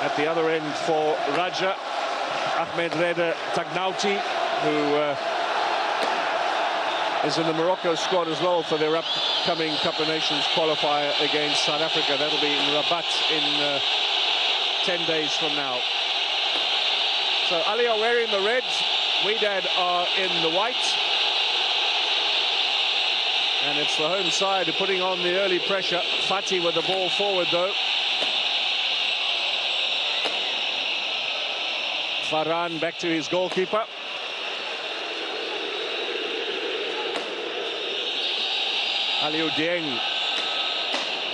At the other end for Raja, Ahmed Reda Tagnauti, who is in the Morocco squad as well for their upcoming Cup of Nations qualifier against South Africa. That'll be in Rabat in 10 days from now. So AHLY are wearing the red, Wydad are in the white. And it's the home side putting on the early pressure. Fatih with the ball forward though. Farhan back to his goalkeeper. Aliou Dieng.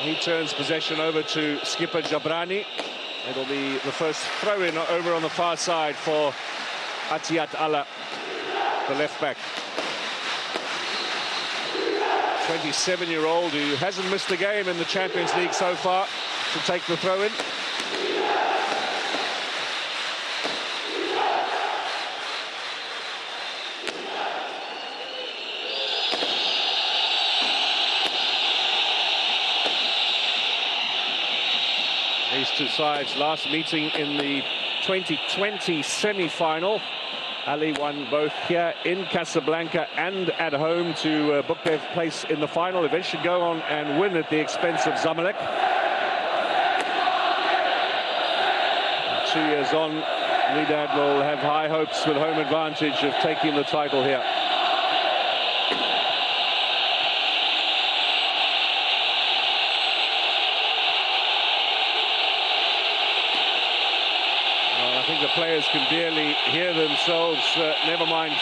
He turns possession over to skipper Jabrani. It'll be the first throw-in over on the far side for Atiyat Allah, the left-back. 27-year-old who hasn't missed a game in the Champions League so far to take the throw-in. These two sides last meeting in the 2020 semi-final. AHLY won both here in Casablanca and at home to book their place in the final. Eventually go on and win at the expense of Zamalek. 2 years on, Wydad will have high hopes with home advantage of taking the title here. The players can barely hear themselves, never mind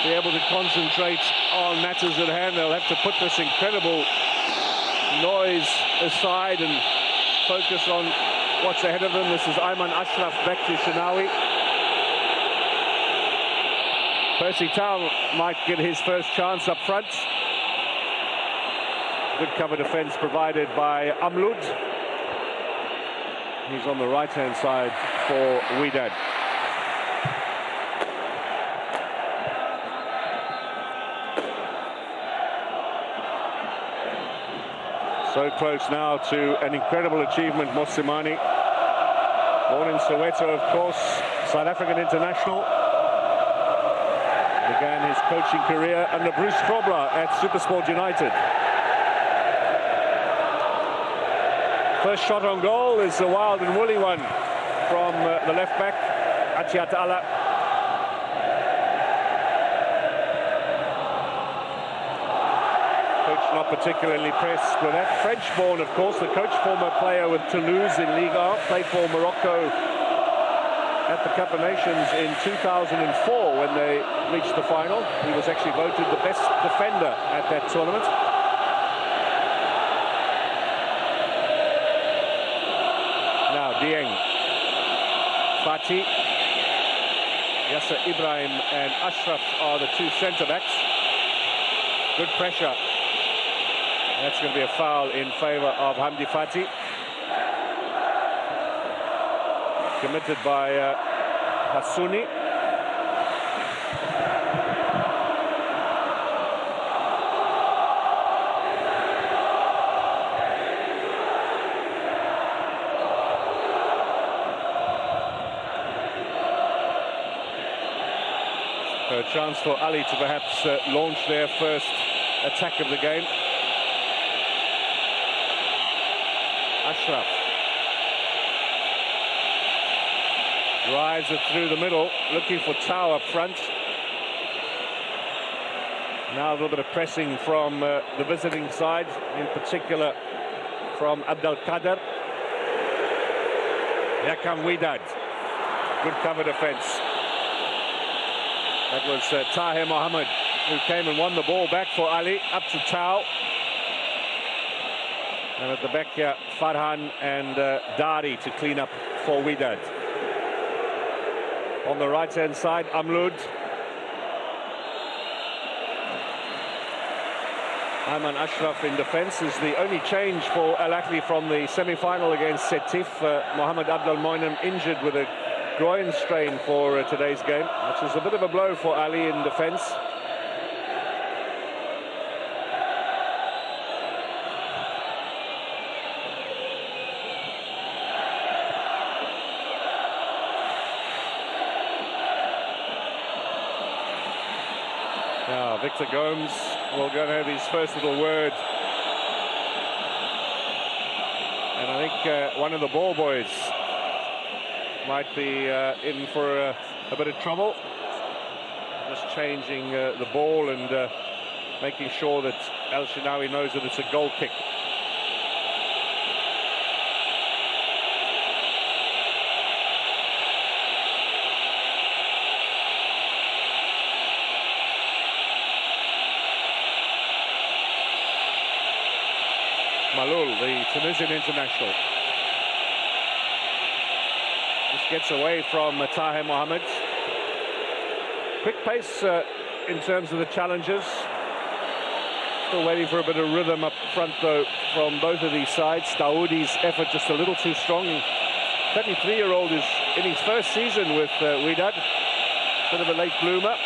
be able to concentrate on matters at hand. They'll have to put this incredible noise aside and focus on what's ahead of them. This is Ayman Ashraf back to Shinawi. Percy Tau might get his first chance up front. Good cover defense provided by Amloud. He's on the right-hand side for Wydad. So close now to an incredible achievement, Mosimane. Born in Soweto, of course, South African international. Began his coaching career under Bruce Grobler at SuperSport United. First shot on goal is a wild and woolly one from the left back, Atiyat Allah. Coach not particularly pressed with that. French-born, of course, the coach, former player with Toulouse in Ligue 1, played for Morocco at the Cup of Nations in 2004 when they reached the final. He was actually voted the best defender at that tournament. Dieng, Fatih, Yasser Ibrahim and Ashraf are the two centre-backs. Good pressure. That's going to be a foul in favour of Hamdi Fatih. Committed by Hassouni. A chance for AHLY to perhaps launch their first attack of the game. Ashraf drives it through the middle, looking for Tau up front. Now a little bit of pressing from the visiting side, in particular from Abdel Kader. Here come Wydad. Good cover defense. That was Tahir Mohammed who came and won the ball back for AHLY, up to Tau. And at the back here, Farhan and Dari to clean up for Wydad. On the right-hand side, Amloud. Ayman Ashraf in defence is the only change for Al Ahly from the semi-final against Setif. Mohamed Abdel Moinem injured with a groin strain for today's game, which is a bit of a blow for AHLY in defence. Now Victor Gomes will go and have his first little word. And I think one of the ball boys might be in for a bit of trouble. Just changing the ball and making sure that AHLY knows that it's a goal kick. Malul, the Tunisian international. Just gets away from Taher Mohamed. Quick pace in terms of the challenges. Still waiting for a bit of rhythm up front, though, from both of these sides. Daoudi's effort just a little too strong. 33-year-old is in his first season with Wydad. Bit of a late bloomer.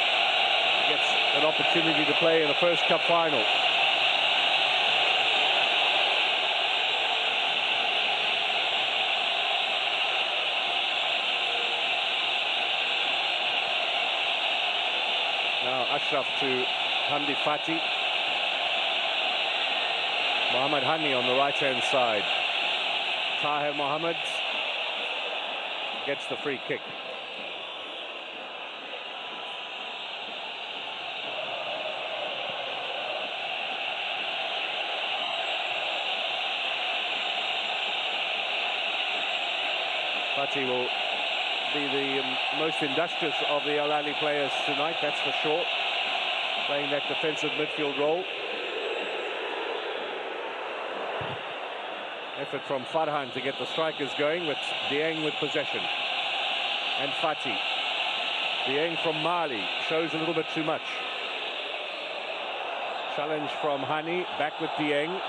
Gets an opportunity to play in a first cup final. Now Ashraf to Hamdi Fati. Mohamed Hani on the right-hand side. Taher Mohamed gets the free kick. Fati will be the most industrious of the AHLY players tonight, that's for sure. Playing that defensive midfield role. Effort from Farhan to get the strikers going, with Dieng with possession. And Fati. Dieng from Mali shows a little bit too much. Challenge from Hani, back with Dieng.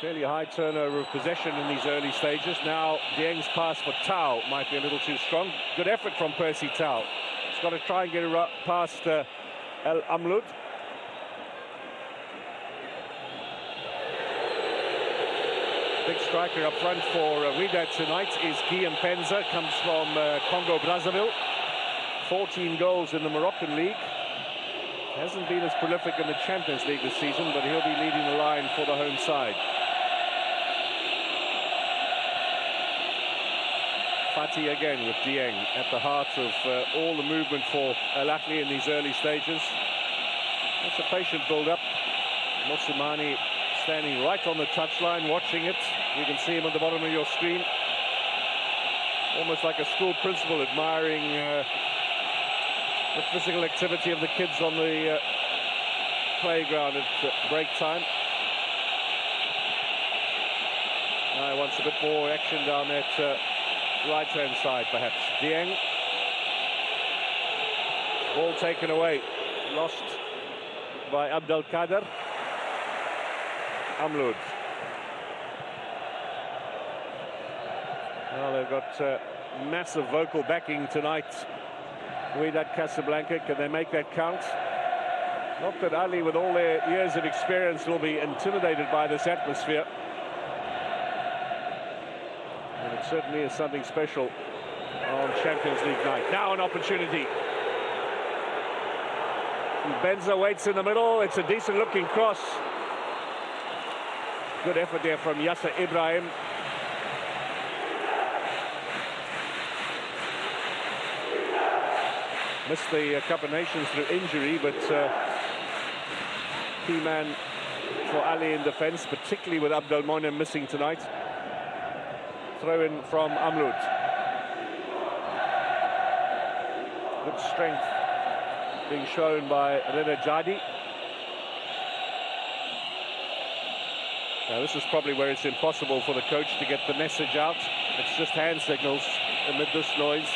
Fairly high turnover of possession in these early stages. Now Dieng's pass for Tau might be a little too strong. Good effort from Percy Tau. He's got to try and get it past El Amloud. Big striker up front for Wydad tonight is Guillaume Penza, comes from Congo Brazzaville. 14 goals in the Moroccan league. Hasn't been as prolific in the Champions League this season, but he'll be leading the line for the home side. Fati again with Dieng at the heart of all the movement for AHLY in these early stages. It's a patient build-up. Mosimani standing right on the touchline, watching it. You can see him at the bottom of your screen. Almost like a school principal admiring the physical activity of the kids on the playground at break time. Now he wants a bit more action down that right-hand side, perhaps. Dieng. Ball taken away. Lost by Abdelkader. Amloud. Well, they've got massive vocal backing tonight. Wydad Casablanca, can they make that count? Not that AHLY, with all their years of experience, will be intimidated by this atmosphere. And it certainly is something special on Champions League night. Now an opportunity. Benza waits in the middle. It's a decent-looking cross. Good effort there from Yasser Ibrahim. Missed the Cup of Nations through injury, but key man for AHLY in defence, particularly with Abdelmonem missing tonight. Throw in from Amloud. Good strength being shown by Reda Jadi. Now this is probably where it's impossible for the coach to get the message out. It's just hand signals amid this noise.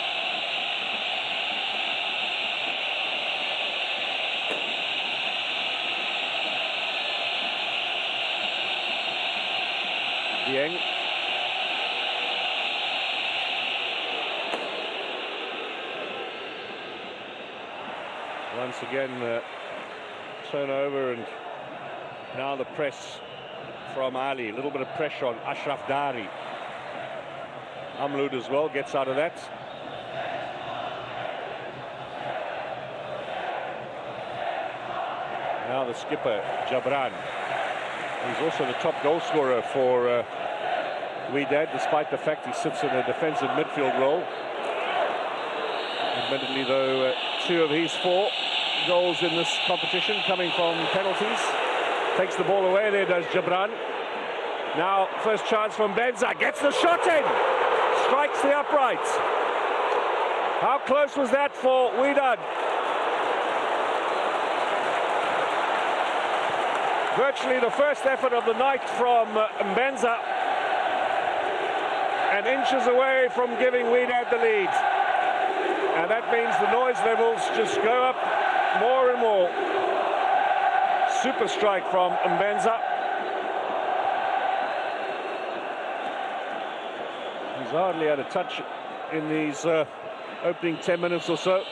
Dieng. Once again, turnover, and now the press from AHLY. A little bit of pressure on Ashraf Dari. Amloud as well gets out of that. Now the skipper, Jabran. He's also the top goal scorer for Wydad, despite the fact he sits in a defensive midfield role. Admittedly, though, 2 of his 4 goals in this competition coming from penalties. Takes the ball away, there does Jabran. Now, first chance from Benza, gets the shot in! Strikes the upright. How close was that for Wydad? Virtually the first effort of the night from Mbenza, and inches away from giving Wydad the lead. And that means the noise levels just go up more and more. Super strike from Mbenza. He's hardly had a touch in these opening 10 minutes or so.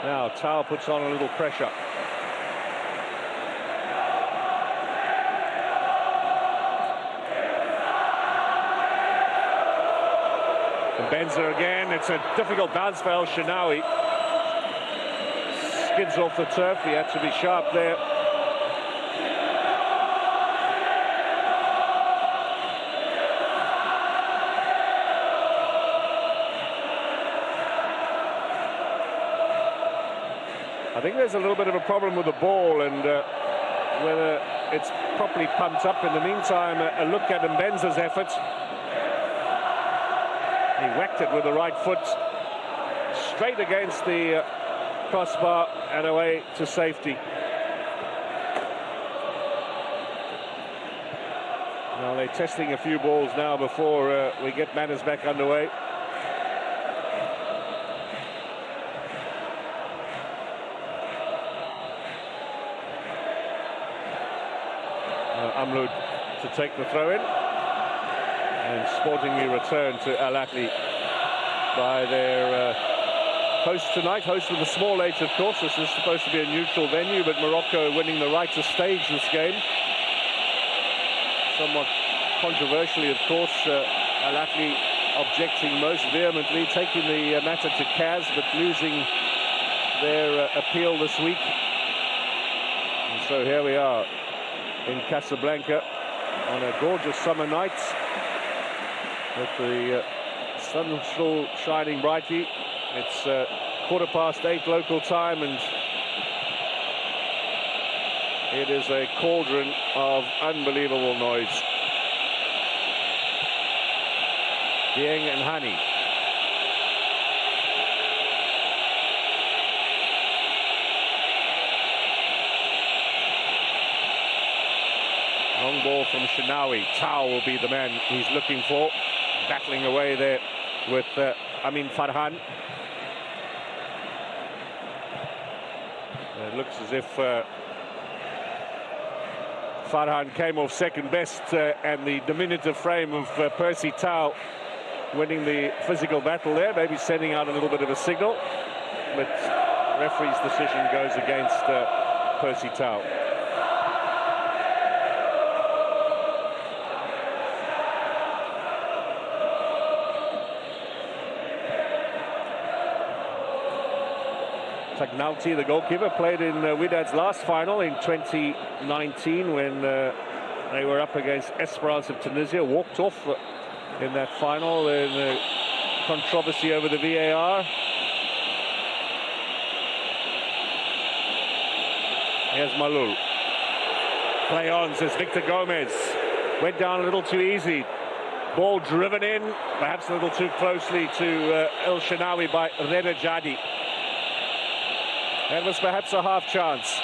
Now Tau puts on a little pressure. Benza again, it's a difficult bounce for AHLY. Skids off the turf, he had to be sharp there. I think there's a little bit of a problem with the ball and whether it's properly pumped up. In the meantime, a look at Mbenza's effort. He whacked it with the right foot, straight against the crossbar and away to safety. Now they're testing a few balls now before we get matters back underway. Amloud to take the throw in. And sportingly returned to AHLY by their host tonight. Host with a small H, of course. This is supposed to be a neutral venue, but Morocco winning the right to stage this game. Somewhat controversially, of course. AHLY objecting most vehemently, taking the matter to CAS, but losing their appeal this week. And so here we are in Casablanca on a gorgeous summer night, with the sun still shining brightly. It's 8:15 local time, and it is a cauldron of unbelievable noise. Dieng and Hani. Long ball from Shenawi. Tau will be the man he's looking for. Battling away there with Amin Farhan. It looks as if Farhan came off second best, and the diminutive frame of Percy Tau winning the physical battle there, maybe sending out a little bit of a signal. But referee's decision goes against Percy Tau. Tagnauti, the goalkeeper, played in Wydad's last final in 2019 when they were up against Esperance of Tunisia. Walked off in that final in a controversy over the VAR. Here's Malul. Play on, says Victor Gomez. Went down a little too easy. Ball driven in, perhaps a little too closely to El Shenawi by Reda Jadi. That was perhaps a half chance.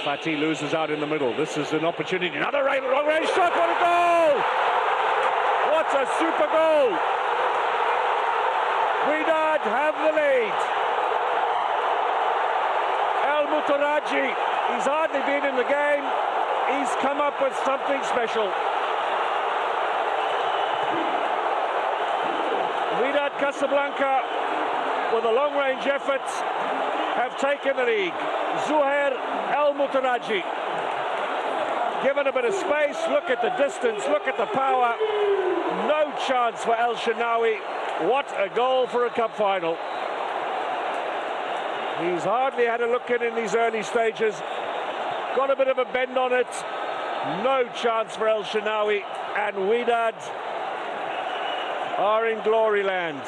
Fatih loses out in the middle. This is an opportunity. Another long-range shot. What a goal! What a super goal! Wydad have the lead. Mutaraji, he's hardly been in the game. He's come up with something special. Wydad Casablanca with a long-range effort have taken the lead. Zuhair El-Mutanaji given a bit of space. Look at the distance, look at the power. No chance for El Shenawy. What a goal for a cup final. He's hardly had a look in these early stages. Got a bit of a bend on it. No chance for El Shenawy, and Wydad are in glory land.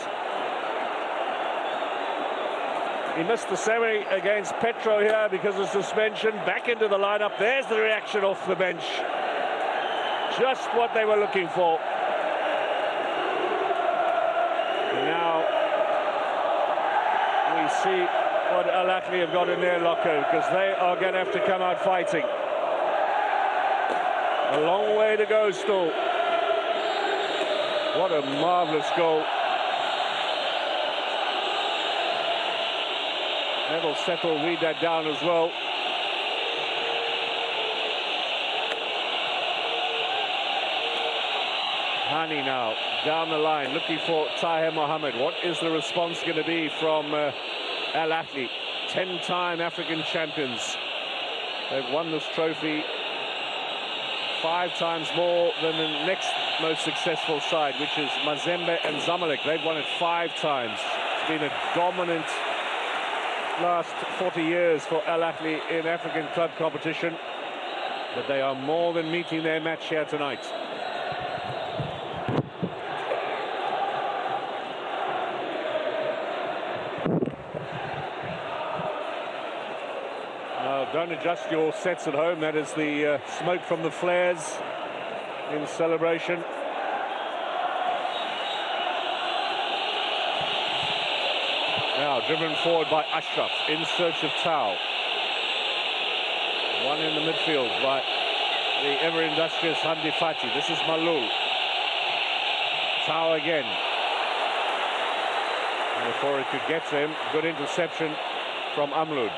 He missed the semi against Petro here because of suspension. Back into the lineup. There's the reaction off the bench. Just what they were looking for. And now we see what AHLY have got in their locker, because they are going to have to come out fighting. A long way to go still. What a marvellous goal. That'll settle Wydad down as well. Hani now, down the line, looking for Tahir Mohammed. What is the response going to be from AHLY? 10-time African champions. They've won this trophy 5 times more than the next most successful side, which is Mazembe and Zamalek. They've won it 5 times. It's been a dominant last 40 years for AHLY in African club competition, but they are more than meeting their match here tonight. Don't adjust your sets at home. That is the smoke from the flares in celebration. Now driven forward by Ashraf in search of Tau. One in the midfield by the ever-industrious Hamdi Fati. This is Malul. Tau again. And before it could get to him, good interception from Amloud.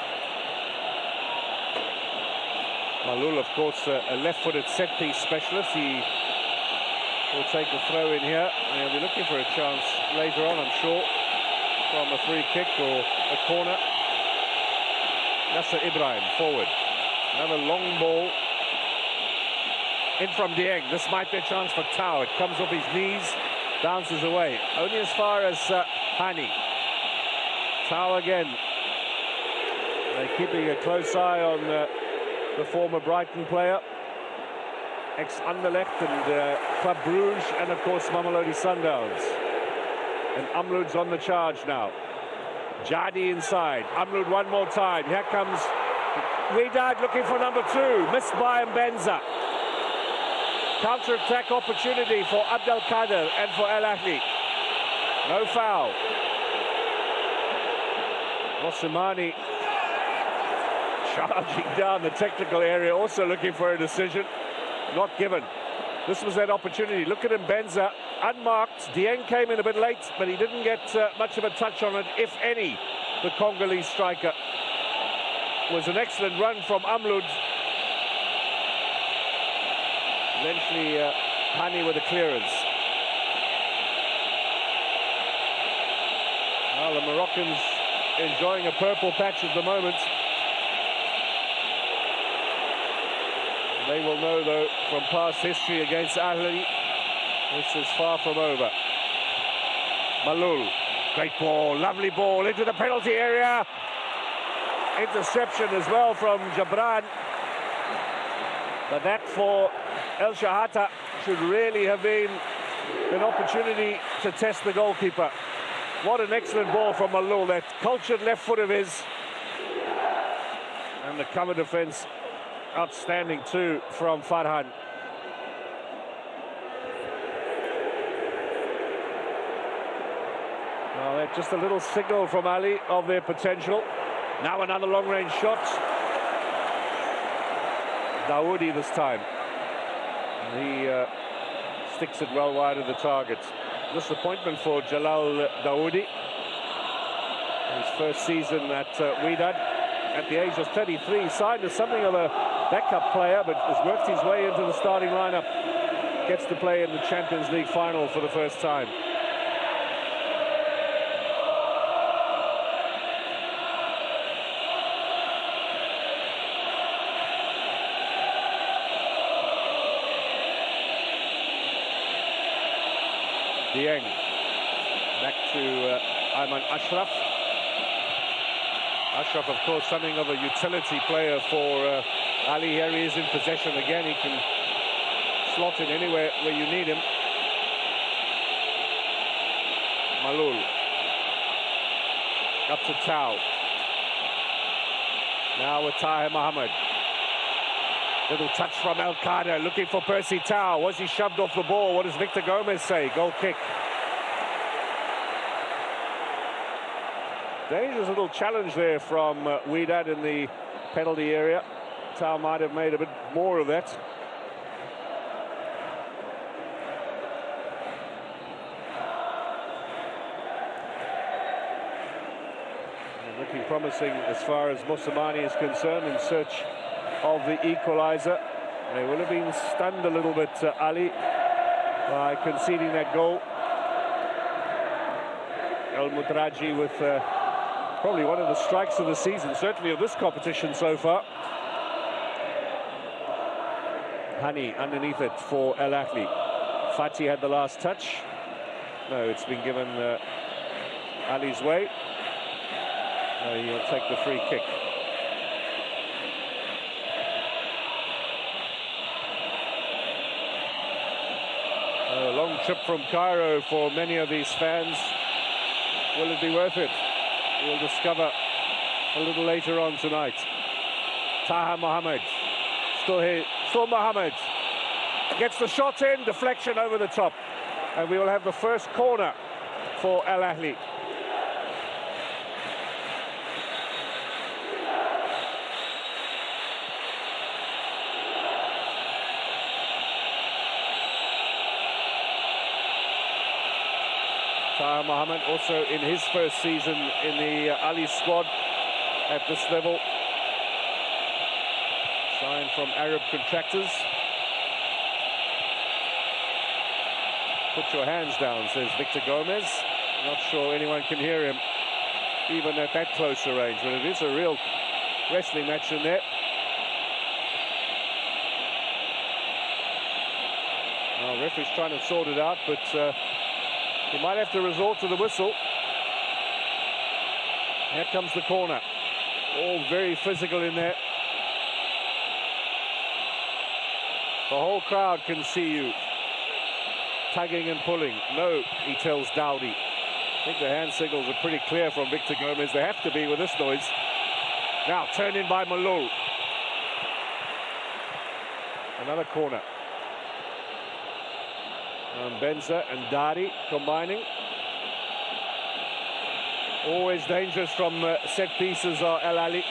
Malul, of course, a left-footed set-piece specialist. He will take the throw in here. And he'll be looking for a chance later on, I'm sure, from a free kick or a corner. Nasser Ibrahim, forward. Another long ball. In from Dieng. This might be a chance for Tau. It comes off his knees, bounces away. Only as far as Hani. Tau again. They're keeping a close eye on the former Brighton player, ex-Anderlecht and Club Brugge, and of course Mamelodi Sundowns. And Amloud's on the charge now. Jadi inside. Amloud one more time. Here comes Wydad looking for number 2. Missed by Mbenza. Counter-attack opportunity for Abdelkader and for AHLY. No foul. Osimani charging down the technical area, also looking for a decision. Not given. This was that opportunity. Look at Mbenza, unmarked. Dieng came in a bit late, but he didn't get much of a touch on it, if any, the Congolese striker. It was an excellent run from Amloud. Eventually, Hani with a clearance. Well, the Moroccans enjoying a purple patch at the moment. They will know, though, from past history against AHLY, this is far from over. Malul, great ball, lovely ball into the penalty area. Interception as well from Jabran. But that for El Shahata should really have been an opportunity to test the goalkeeper. What an excellent ball from Malul, that cultured left foot of his. And the cover defence outstanding too from Farhan. Well, that's just a little signal from AHLY of their potential. Now another long-range shot. Dawoudi this time. And he sticks it well wide of the target. Disappointment for Jalal Dawoudi. His first season at Wydad. At the age of 33, signed as something of a backup player, but has worked his way into the starting lineup. Gets to play in the Champions League final for the first time. Dieng. Back to Ayman Ashraf. Ashraf, of course, something of a utility player for Ali. Here he is in possession again. He can slot in anywhere where you need him. Malul. Up to Tau. Now with Tahir Mohammed. Little touch from El Qaeda, looking for Percy Tau. Was he shoved off the ball? What does Victor Gomez say? Goal kick. Dangerous little challenge there from Wydad in the penalty area. Tau might have made a bit more of that. Looking promising as far as Mosamani is concerned in search of the equaliser. They will have been stunned a little bit, Ali, by conceding that goal. El Mudraji with probably one of the strikes of the season, certainly of this competition so far. Hani underneath it for Al Ahly. Fatih had the last touch. No, it's been given Ali's way. He'll take the free kick. A long trip from Cairo for many of these fans. Will it be worth it? We'll discover a little later on tonight. Taha Mohammed, still here, still Mohammed. Gets the shot in, deflection over the top. And we will have the first corner for Al Ahly. Tahir Mohammed also in his first season in the Ali squad at this level. Signed from Arab contractors. Put your hands down, says Victor Gomez. Not sure anyone can hear him, even at that closer range. But it is a real wrestling match in there. Well, referee's trying to sort it out, but he might have to resort to the whistle. Here comes the corner. All very physical in there. The whole crowd can see you tugging and pulling. No, he tells Dowdy. I think the hand signals are pretty clear from Victor Gomez. They have to be with this noise. Now, turned in by Malou. Another corner. Benza and Dari combining. Always dangerous from set pieces are Al Ahly.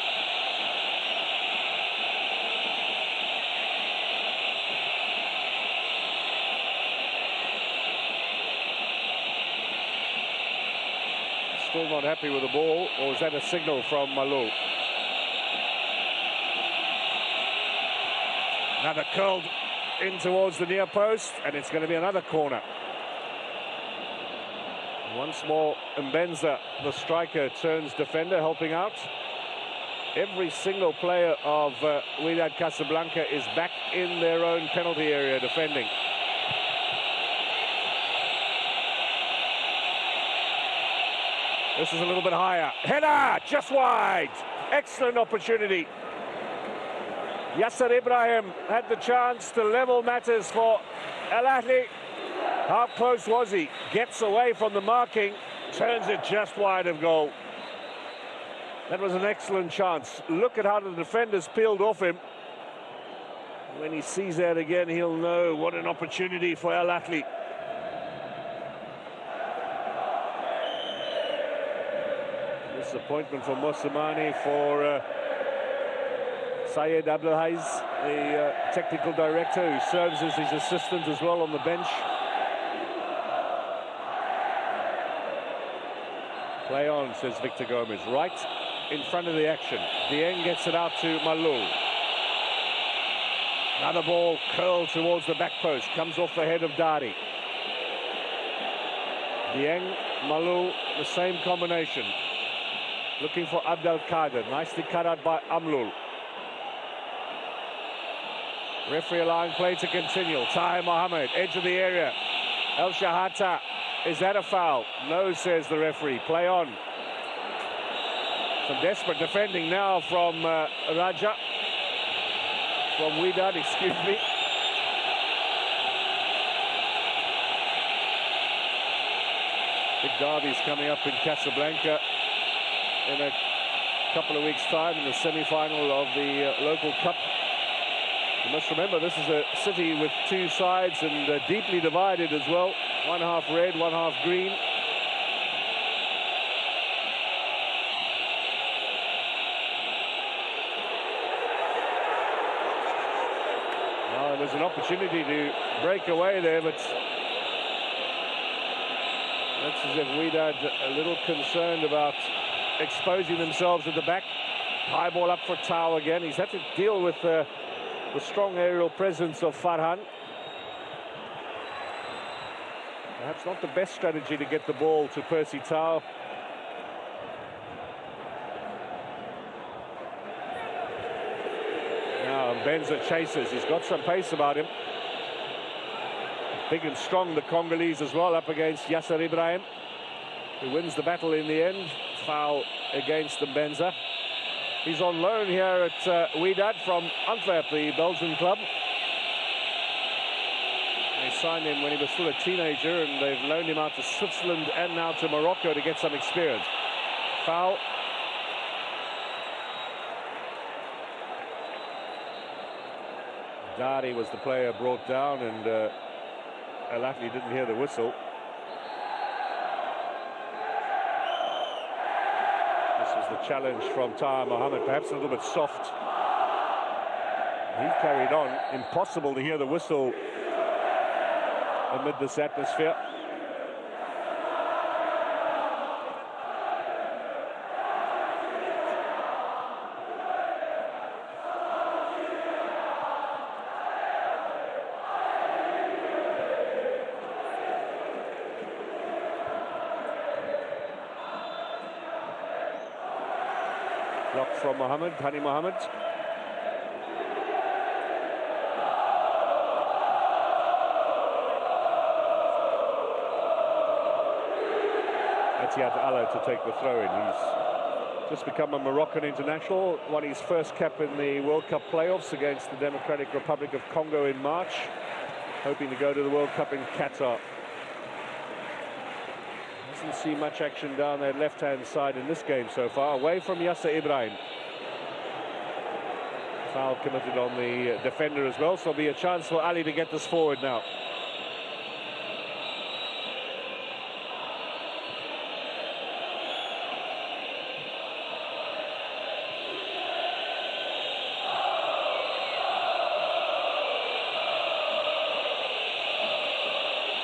Still not happy with the ball, or is that a signal from Malou? Another curled in towards the near post, and it's going to be another corner. Once more, Mbenza, the striker, turns defender, helping out. Every single player of Wydad Casablanca is back in their own penalty area defending. This is a little bit higher. Header, just wide. Excellent opportunity. Yasser Ibrahim had the chance to level matters for Al Ahly. How close was he? Gets away from the marking, turns it just wide of goal. That was an excellent chance. Look at how the defenders peeled off him. When he sees that again, he'll know what an opportunity for Al Ahly. Disappointment for Mosamani, for Syed Abdelhaiz, the technical director, who serves as his assistant as well on the bench. Play on, says Victor Gomez, right in front of the action. Dieng gets it out to Malou. Another ball curled towards the back post, comes off the head of Dari. Dieng, Malou, the same combination. Looking for Abdel Kader, nicely cut out by Amlul. Referee allowing play to continue. Tahir Mohammed, edge of the area. El Shahata Is that a foul? No, says the referee. Play on. Some desperate defending now from Raja. From Widad, excuse me. Big derby's coming up in Casablanca in a couple of weeks' time in the semi-final of the local cup. You must remember, this is a city with two sides and deeply divided as well. One half red, one half green. Well, there was an opportunity to break away there, but that's as if Widad a little concerned about exposing themselves at the back. High ball up for Tau again. He's had to deal with the strong aerial presence of Farhan. Perhaps not the best strategy to get the ball to Percy Tau. Now Benza chases. He's got some pace about him. Big and strong, the Congolese as well, up against Yasser Ibrahim, who wins the battle in the end. Foul against the Benza. He's on loan here at Widad from Antwerp, the Belgian club. They signed him when he was still a teenager, and they've loaned him out to Switzerland and now to Morocco to get some experience. Foul. Dari was the player brought down, and AHLY didn't hear the whistle. This was the challenge from Taha Mohammed, perhaps a little bit soft. He carried on. Impossible to hear the whistle amid this atmosphere. Block from Mohammed, Hani Mohammed. Etiad Allah to take the throw in. He's just become a Moroccan international, won his first cap in the World Cup playoffs against the Democratic Republic of Congo in March, hoping to go to the World Cup in Qatar. Doesn't see much action down their left-hand side in this game so far, away from Yasser Ibrahim. Foul committed on the defender as well, so there'll be a chance for Ali to get this forward now.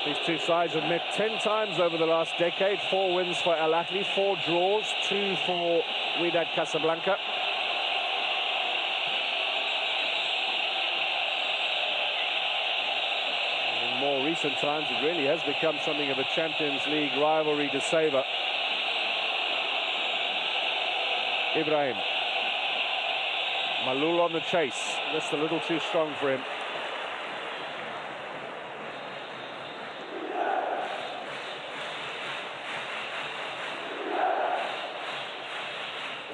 These two sides have met 10 times over the last decade. 4 wins for AHLY, 4 draws, 2 for Widad Casablanca. In more recent times, it really has become something of a Champions League rivalry to savour. Ibrahim. Malul on the chase. Just a little too strong for him.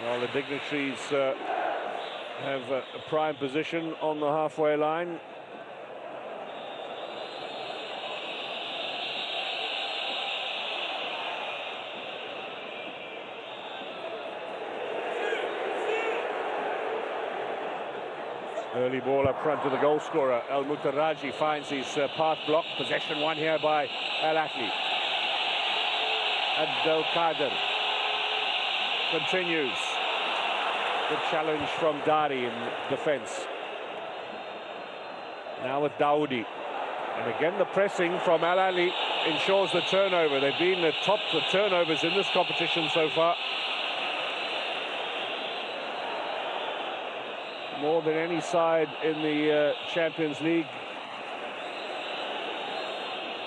Well, the dignitaries have a prime position on the halfway line. Early ball up front to the goal scorer. El Mutaraji finds his path blocked. Possession won here by AHLY. Abdel Kader continues. Good challenge from Dari in defence. Now with Daoudi. And again the pressing from AHLY ensures the turnover. They've been the top for turnovers in this competition so far. More than any side in the Champions League.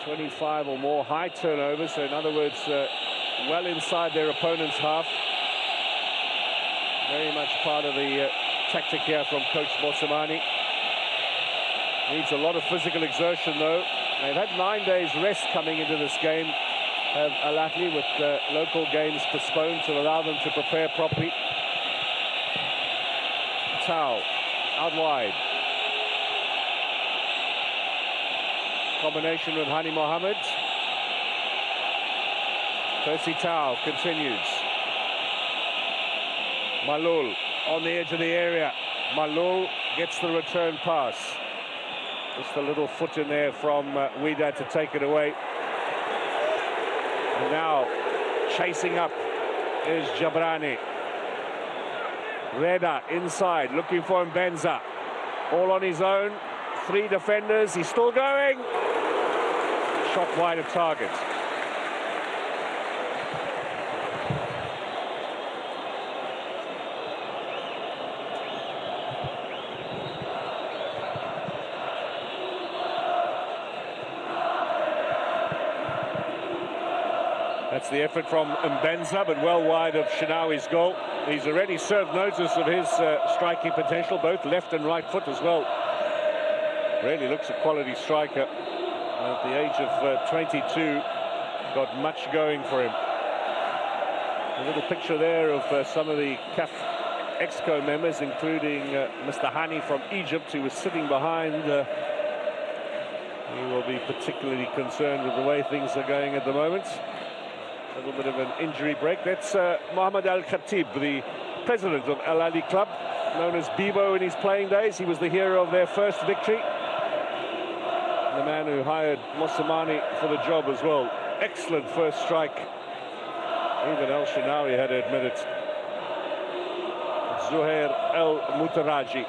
25 or more high turnovers, so in other words, well inside their opponent's half. Very much part of the tactic here from Coach Botsamani. Needs a lot of physical exertion, though. They've had 9 days rest coming into this game. have AHLY with local games postponed to allow them to prepare properly. Tau out wide. Combination with Hani Mohammed. Percy Tau continues. Malul on the edge of the area. Malul gets the return pass. Just a little foot in there from Wydad to take it away. And now chasing up is Jabrani. Reda inside, looking for Mbenza. All on his own. 3 defenders. He's still going. Shot wide of target. That's the effort from Mbenza, but well wide of Shenawi's goal. He's already served notice of his striking potential, both left and right foot as well. Really looks a quality striker. At the age of 22, got much going for him. A little picture there of some of the CAF Exco members, including Mr. Hani from Egypt, who was sitting behind. He will be particularly concerned with the way things are going at the moment. A little bit of an injury break. That's Mohammed Al Khatib, the president of AHLY Club, known as Bibo in his playing days. He was the hero of their first victory. The man who hired Mosamani for the job as well. Excellent first strike. Even El Shenawi had to admit it. Zuhair El Mutaraji.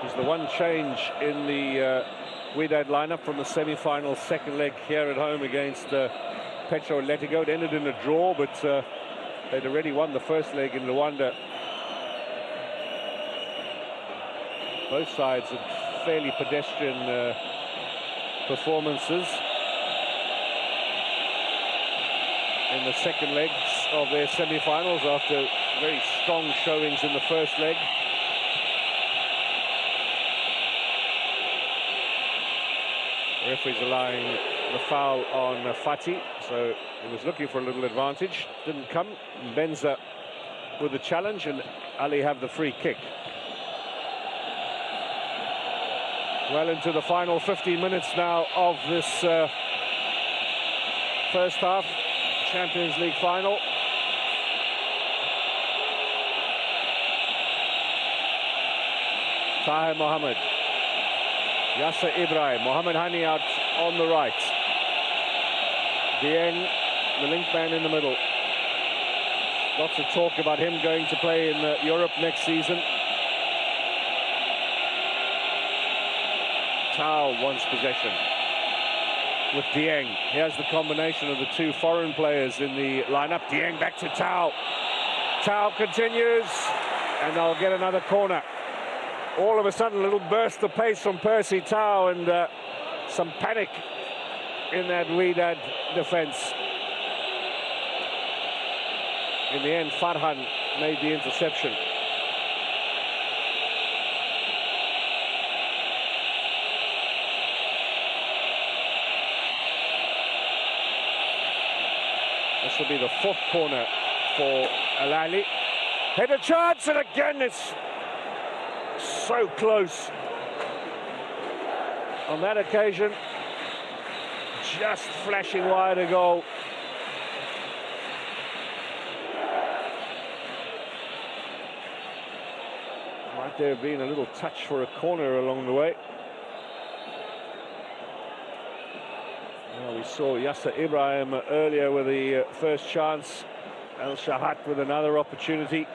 He's the one change in the Wydad lineup from the semi-final second leg here at home against Petro Atletico. It ended in a draw, but they'd already won the first leg in Luanda. Both sides have fairly pedestrian performances in the second legs of their semi-finals after very strong showings in the first leg. The referee's allowing the foul on Fati, so he was looking for a little advantage. Didn't come. Mbenza with the challenge, and AHLY have the free kick. Well into the final 15 minutes now of this first half, Champions League final. Tahir Mohammed. Yasser Ibrahim, Mohammed Hani out on the right. Dieng, the link man in the middle. Lots of talk about him going to play in Europe next season. Tau wants possession with Dieng. Here's the combination of the 2 foreign players in the lineup. Dieng back to Tau. Tau continues, and they'll get another corner. All of a sudden, a little burst of pace from Percy Tau, and some panic in that Wydad defence. In the end, Farhan made the interception. This will be the 4th corner for AHLY. Header chance, and again it's so close. On that occasion, just flashing wide a goal. Might there have been a little touch for a corner along the way. Well, we saw Yasser Ibrahim earlier with the first chance. El Shahat with another opportunity.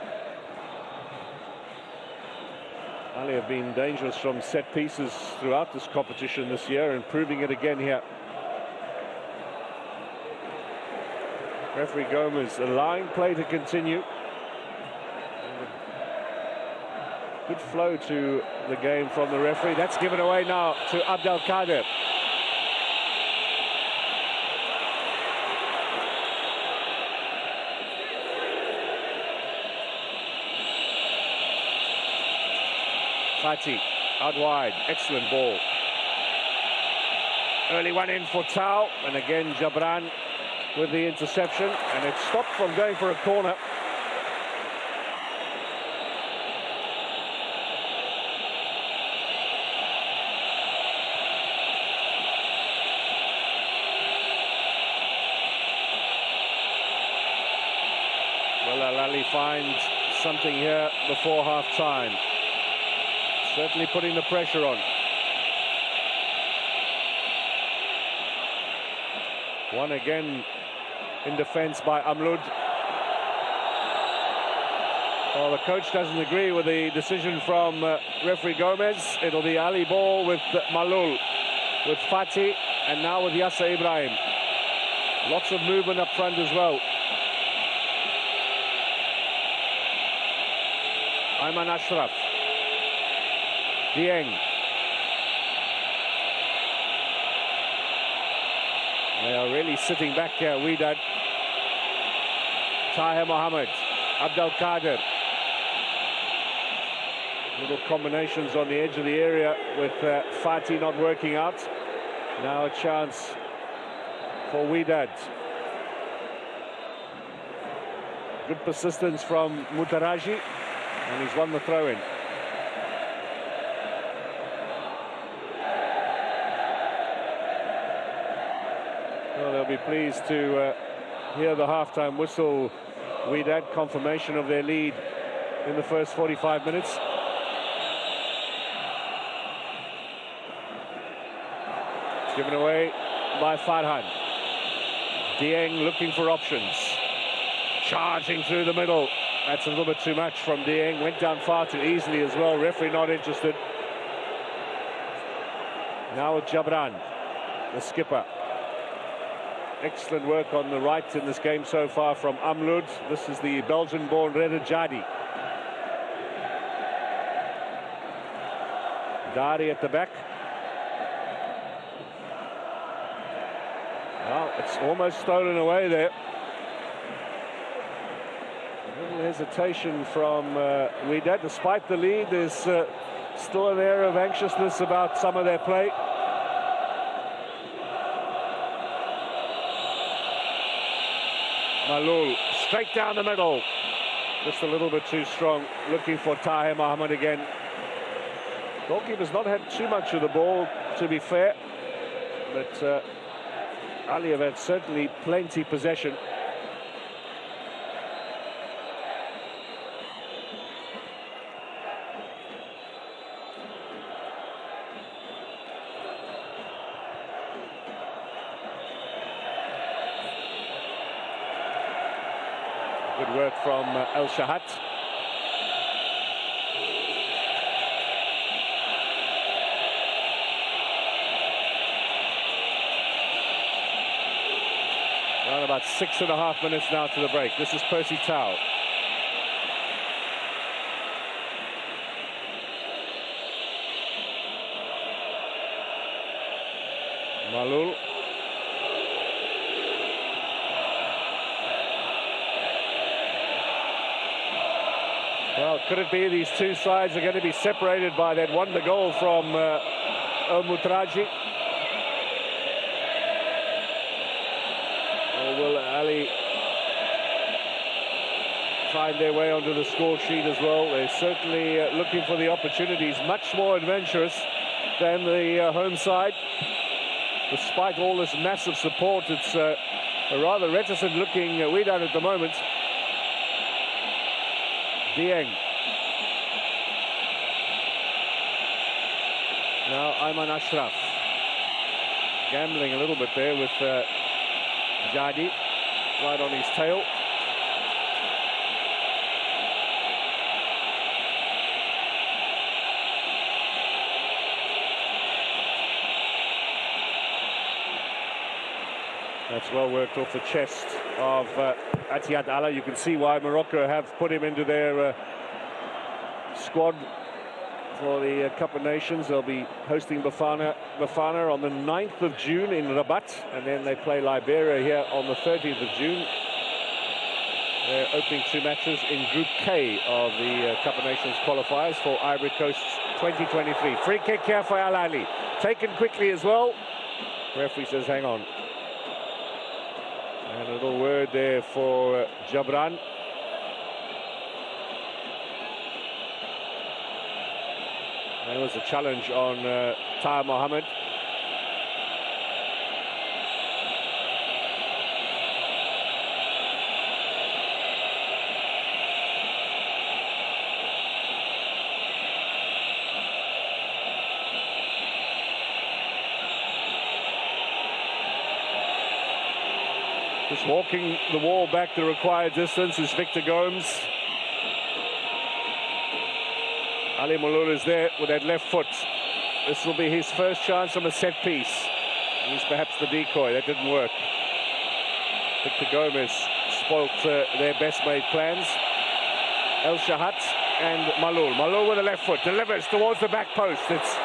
AHLY have been dangerous from set pieces throughout this competition this year, and proving it again here. Referee Gomez allowing play to continue. Good flow to the game from the referee. That's given away now to Abdel Kader. Fati out wide, excellent ball. Early one in for Tau, and again Jabran with the interception, and it stopped from going for a corner. Will AHLY find something here before half-time? Certainly putting the pressure on. One again in defence by Amlud. Well, the coach doesn't agree with the decision from referee Gomez. It'll be AHLY ball with Malul, with Fatih, and now with Yasser Ibrahim. Lots of movement up front as well. Ayman Ashraf. Dieng. They are really sitting back here, Wydad. Tahir Mohammed, Abdel Kader. Little combinations on the edge of the area with Fatih not working out. Now a chance for Wydad. Good persistence from Mutaraji, and he's won the throw-in. Well, they'll be pleased to hear the half-time whistle. Wydad, confirmation of their lead in the first 45 minutes. Given away by Farhan. Dieng looking for options. Charging through the middle. That's a little bit too much from Dieng. Went down far too easily as well. Referee not interested. Now with Jabran, the skipper. Excellent work on the right in this game so far from Amlud. This is the Belgian-born Reda Jadi. Dari at the back. Well, it's almost stolen away there. A little hesitation from Wydad. Despite the lead, there's still an air of anxiousness about some of their play. Malul, straight down the middle. Just a little bit too strong. Looking for Tahir Mohammed again. Goalkeeper's not had too much of the ball, to be fair. But AHLY have had certainly plenty possession. Good work from El Shahat. Around about 6.5 minutes now to the break. This is Percy Tau. Malul. Well, could it be these two sides are going to be separated by that wonder goal from Mutraji? Or will AHLY find their way onto the score sheet as well? They're certainly looking for the opportunities, much more adventurous than the home side. Despite all this massive support, it's a rather reticent-looking Wydad at the moment. Dieng. Now Ayman Ashraf. Gambling a little bit there with Jadi right on his tail. That's well worked off the chest of Atiyat Allah. You can see why Morocco have put him into their squad for the Cup of Nations. They'll be hosting Bafana on the 9th of June in Rabat, and then they play Liberia here on the 30th of June. They're opening 2 matches in Group K of the Cup of Nations qualifiers for Ivory Coast's 2023. Free kick here for AHLY. Taken quickly as well. Referee says, hang on. And a little word there for Jabran. There was a challenge on Taha Mohammed. Just walking the wall back the required distance is Victor Gomes. Ali Malul is there with that left foot. This will be his first chance from a set piece. He's perhaps the decoy. That didn't work. Victor Gomes spoilt their best made plans. El Shahat and Malul. Malul with the left foot delivers towards the back post. It's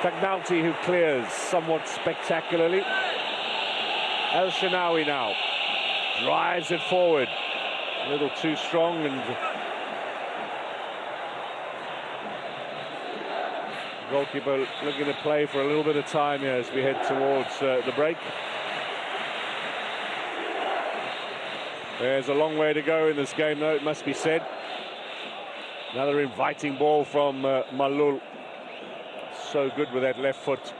Tagnauti who clears somewhat spectacularly. El Shanawi now drives it forward. A little too strong, and goalkeeper looking to play for a little bit of time here as we head towards the break. There's a long way to go in this game, though, it must be said. Another inviting ball from Malul. So good with that left foot.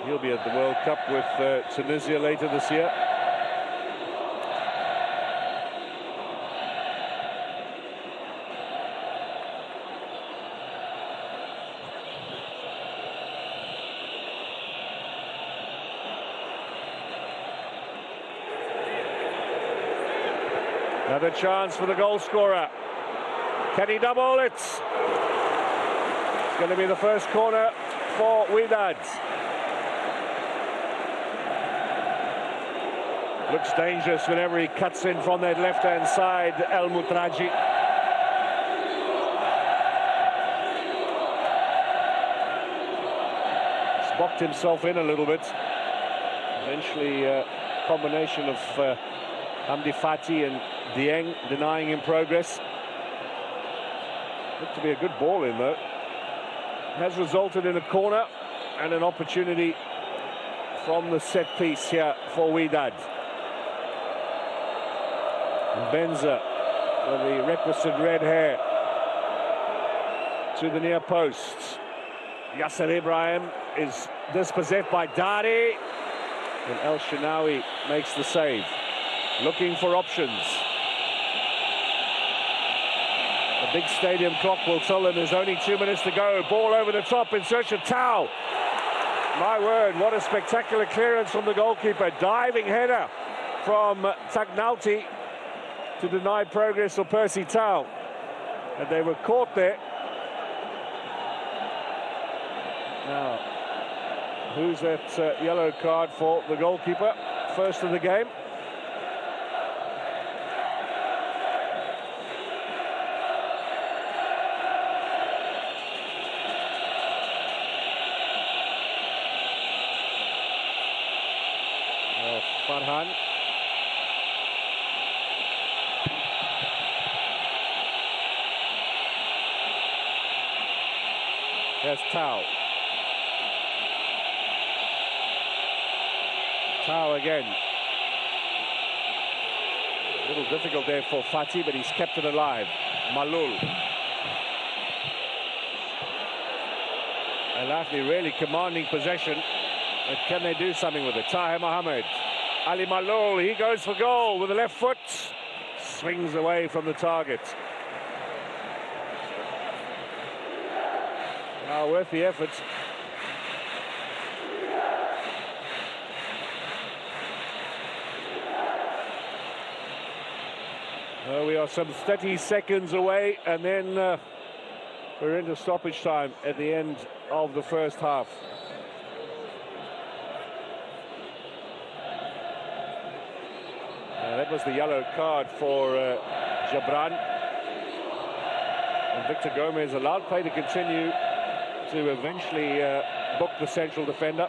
He'll be at the World Cup with Tunisia later this year. Another chance for the goal scorer. Can he double it? It's going to be the first corner for Wydad. Looks dangerous whenever he cuts in from that left-hand side, El Mutraji. Spocked himself in a little bit. Eventually, combination of Hamdi Fati and Dieng denying him progress. Looked to be a good ball in, though. Has resulted in a corner and an opportunity from the set piece here for Wydad. Benza with the requisite red hair to the near post. Yasser Ibrahim is dispossessed by Dari, and El Shanawi makes the save. Looking for options. The big stadium clock will tell them there's only 2 minutes to go. Ball over the top in search of Tau. My word, what a spectacular clearance from the goalkeeper. Diving header from Tagnauti to deny progress of Percy Tau. And they were caught there. Now, who's that yellow card for the goalkeeper? First of the game. Farhan. There's Tau. Tau again. A little difficult there for Fati, but he's kept it alive. Malul. Al-Ahly really commanding possession. But can they do something with it? Taha Mohammed. Ali Malul, he goes for goal with the left foot. Swings away from the target. Now worth the effort. We are some 30 seconds away, and then we're into stoppage time at the end of the first half. That was the yellow card for Jabran. And Victor Gomez allowed play to continue to eventually book the central defender.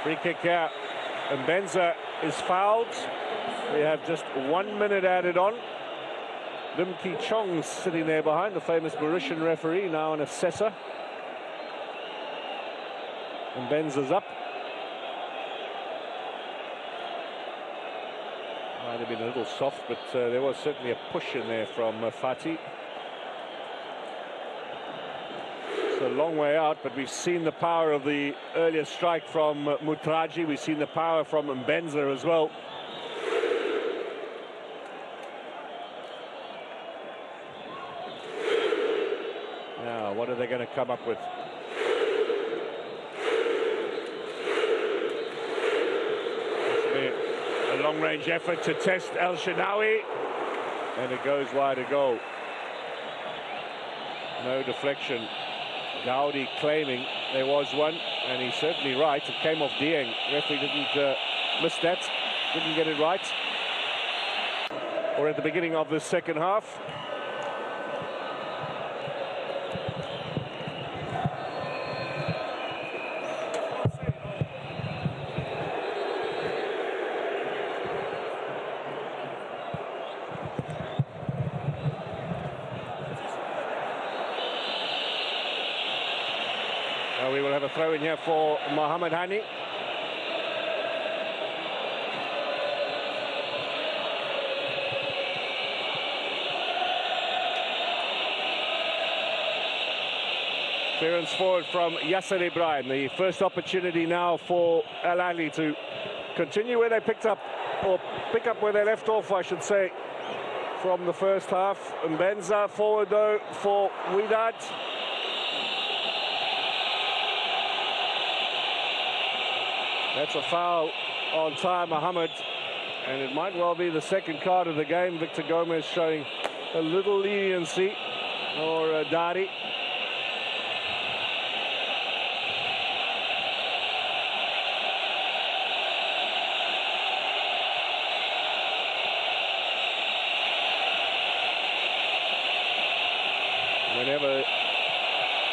Free kick here, and Benza is fouled. We have just 1 minute added on. Lim Ki Chong's sitting there behind, the famous Mauritian referee, now an assessor. And Benza's up. Might have been a little soft, but there was certainly a push in there from Fatih. It's a long way out, but we've seen the power of the earlier strike from Mutraji. We've seen the power from Mbenza as well. Now, what are they going to come up with? A long-range effort to test El Shenawi, and it goes wide of goal. No deflection. Gaudi claiming there was one, and he's certainly right. It came off Dieng. Referee didn't miss that, didn't get it right. Or at the beginning of the second half. We will have a throw in here for Mohamed Hani. Clearance forward from Yasser Ibrahim. The first opportunity now for AHLY to continue where they picked up, or pick up where they left off, I should say, from the first half. Mbenza forward though for Wydad. That's a foul on Ty Mohammed, and it might well be the second card of the game. Victor Gomez showing a little leniency, or Dari. Whenever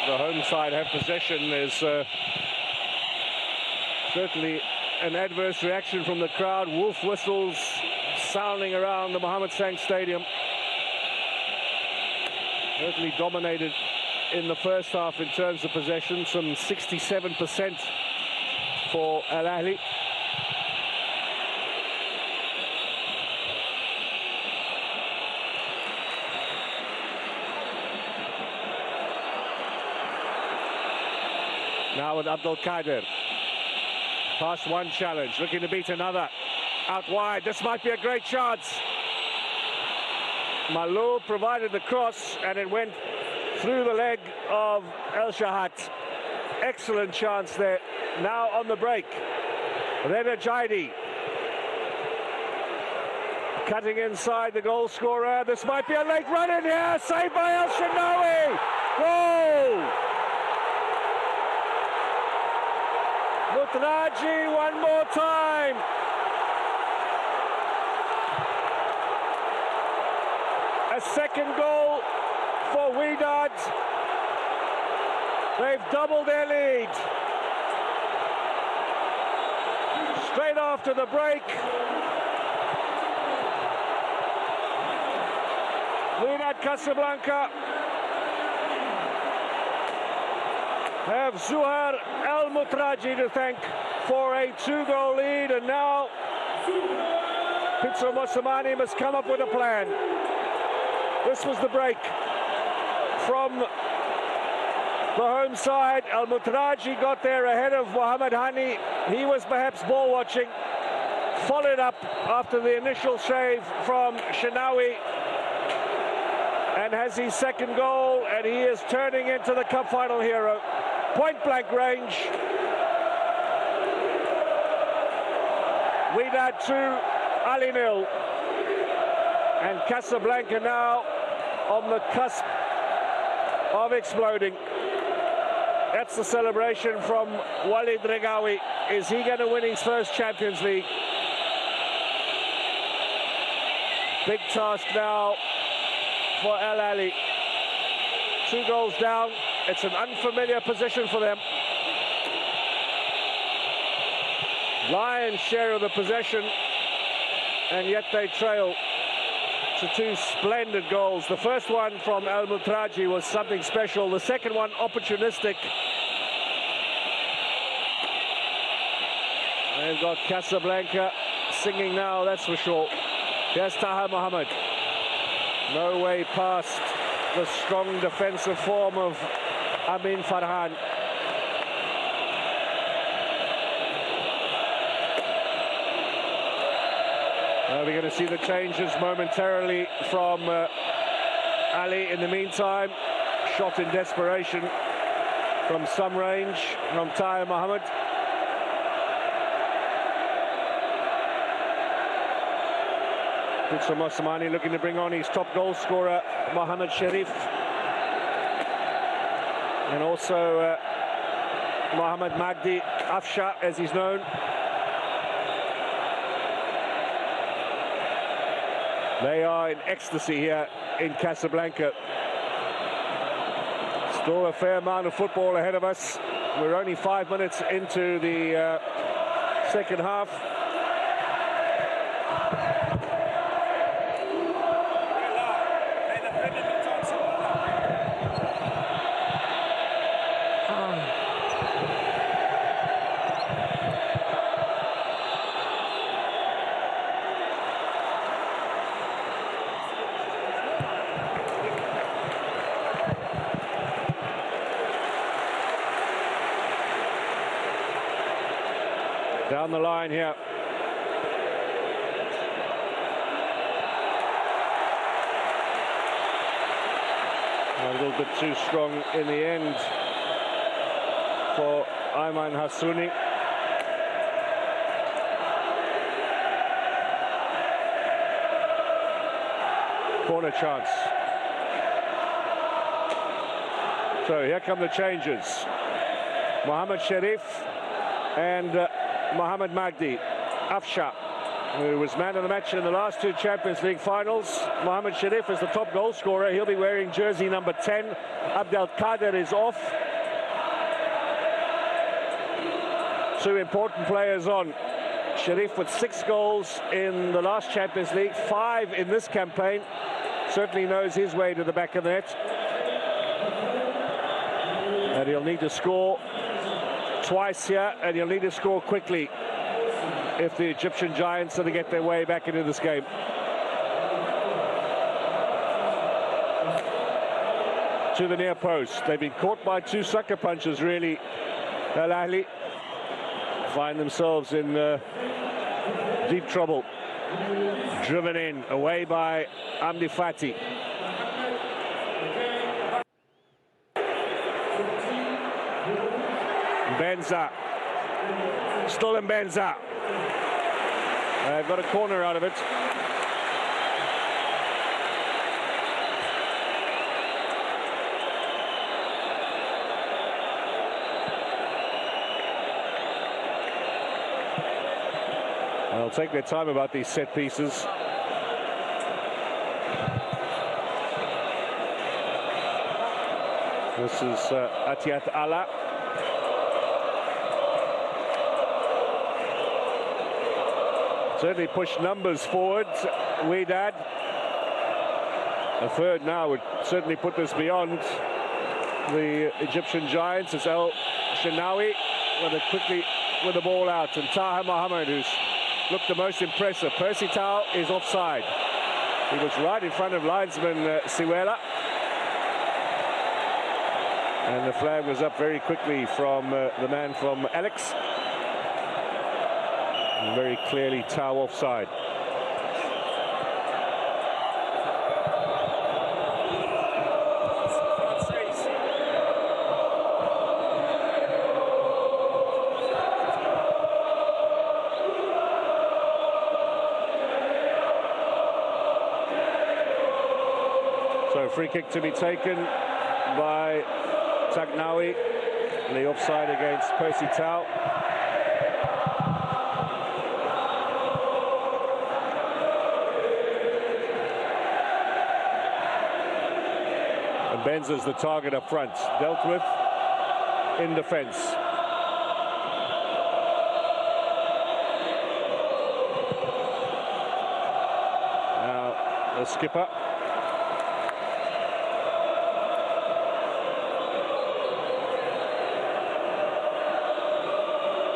the home side have possession, there's certainly an adverse reaction from the crowd. Wolf whistles sounding around the Mohammed Sang Stadium. Certainly dominated in the first half in terms of possession, some 67% for AHLY. Now with Abdul Qadir. Past one challenge, looking to beat another. Out wide, this might be a great chance. Malou provided the cross, and it went through the leg of El Shahat. Excellent chance there. Now on the break. Reda Jaidi. Cutting inside the goal scorer. This might be a late run in here. Saved by El Shenawi. Goal! Mutraji one more time. A second goal for Wydad. They've doubled their lead. Straight after the break, Wydad Casablanca have Zuhair El Mutraji to thank for a 2-goal lead, and now Pitso Mosamani must come up with a plan. This was the break from the home side. El Mutraji got there ahead of Mohamed Hani. He was perhaps ball watching. Followed up after the initial shave from Shenawi, and has his second goal, and he is turning into the cup final hero. Point blank range. Wydad 2, AHLY 0. And Casablanca now on the cusp of exploding. That's the celebration from Walid Regawi. Is he going to win his first Champions League? Big task now for AHLY. 2 goals down. It's an unfamiliar position for them. Lion's share of the possession and yet they trail to two splendid goals. The first one from Al Mutraji was something special. The second one, opportunistic. They've got Casablanca singing now, that's for sure. Here's Taha Mohammed. No way past the strong defensive form of Amin Farhan. We're going to see the changes momentarily from Ali. In the meantime, shot in desperation from some range from Taha Mohammed. Pitso Mosamani looking to bring on his top goal scorer, Mohammed Sharif. And also Mohammed Magdi Afsha, as he's known. They are in ecstasy here in Casablanca. Still a fair amount of football ahead of us. We're only 5 minutes into the second half. Down the line here. A little bit too strong in the end for Ayman Hassouni. Corner chance. So here come the changes. Mohammed Sharif and Mohammed Magdi Afsha, who was man of the match in the last two Champions League finals. Mohammed Sharif is the top goal scorer. He'll be wearing jersey number 10. Abdel Kader is off. Two important players on. Sharif with 6 goals in the last Champions League, 5 in this campaign. Certainly knows his way to the back of the net. And he'll need to score twice here, and he'll need to score quickly if the Egyptian Giants are to get their way back into this game. To the near post. They've been caught by 2 sucker punches, really. AHLY find themselves in deep trouble. Driven in, away by Amdi Fati. Benza, still in Benza. They've got a corner out of it. They'll take their time about these set pieces. This is Atiyat Allah. Certainly pushed numbers forward, Widad. A third now would certainly put this beyond the Egyptian Giants. It's El Shenawi quickly with the ball out, and Taha Mohammed, who's looked the most impressive. Percy Tau is offside. He was right in front of linesman Siwela. And the flag was up very quickly from the man from Alex. And very clearly Tau offside. So free kick to be taken by Taknawi. The offside against Percy Tau. And Benza's the target up front, dealt with in defence. the skipper.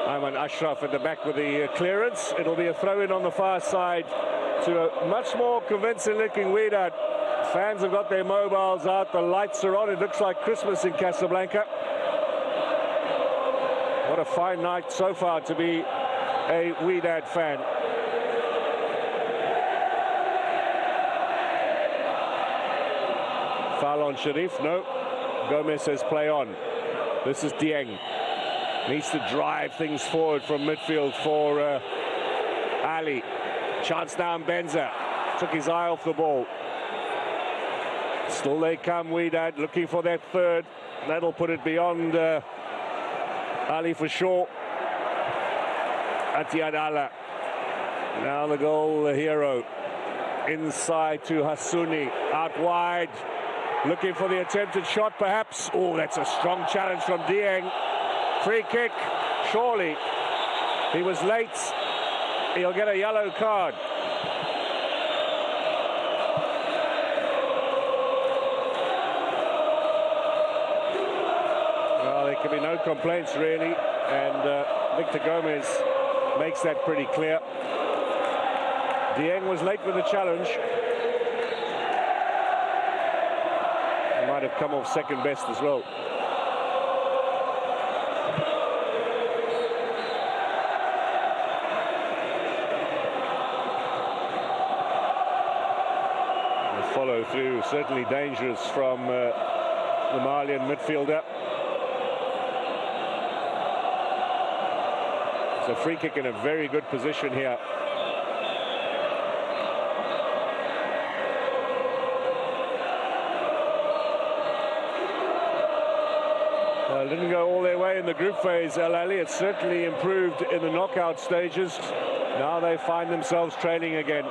Ayman Ashraf at the back with the clearance. It'll be a throw-in on the far side to a much more convincing-looking Wydad. Fans have got their mobiles out, the lights are on. It looks like Christmas in Casablanca. What a fine night so far to be a Wydad fan. Foul on Sharif, no. Gomez says play on. This is Dieng. Needs to drive things forward from midfield for Ali. Chance down Benza. Took his eye off the ball. Still they come, Wydad, looking for that third. That'll put it beyond Ali for sure. Atiad Allah. Now the goal, the hero. Inside to Hassouni. Out wide. Looking for the attempted shot, perhaps. Oh, that's a strong challenge from Dieng. Free kick, surely. He was late. He'll get a yellow card. Well, there can be no complaints, really. And Victor Gomez makes that pretty clear. Dieng was late with the challenge. He might have come off second best as well. Follow through, certainly dangerous from the Malian midfielder. It's a free kick in a very good position here. Well, didn't go all their way in the group phase, AHLY. It's certainly improved in the knockout stages. Now they find themselves trailing again.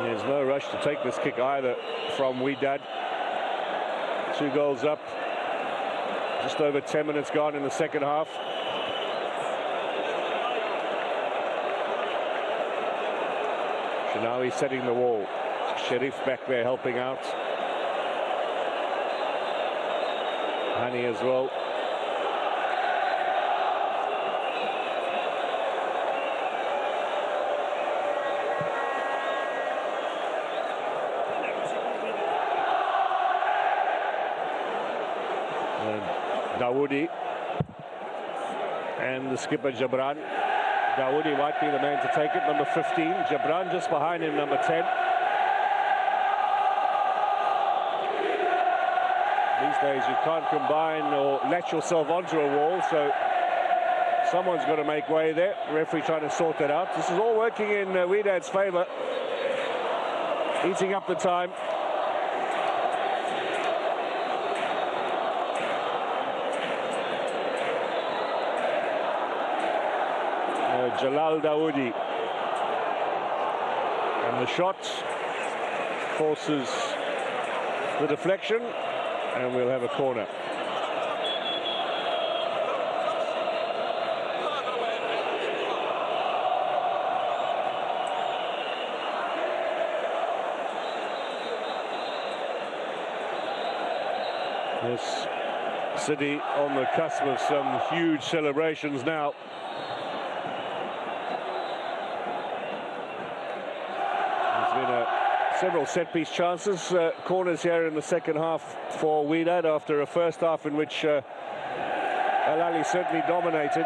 There's no rush to take this kick either from Wydad. 2 goals up. Just over 10 minutes gone in the second half. Shinawi setting the wall. Sharif back there helping out. Hani as well. Dawoodi and the skipper Jabran. Dawoodi might be the man to take it, number 15. Jabran just behind him, number 10. These days you can't combine or latch yourself onto a wall, so someone's got to make way there. Referee trying to sort that out. This is all working in Wydad's favour. Eating up the time. Jalal Dawoodi, and the shot forces the deflection, and we'll have a corner. This city on the cusp of some huge celebrations now. Several set-piece chances, corners here in the second half for Wydad after a first half in which AHLY certainly dominated.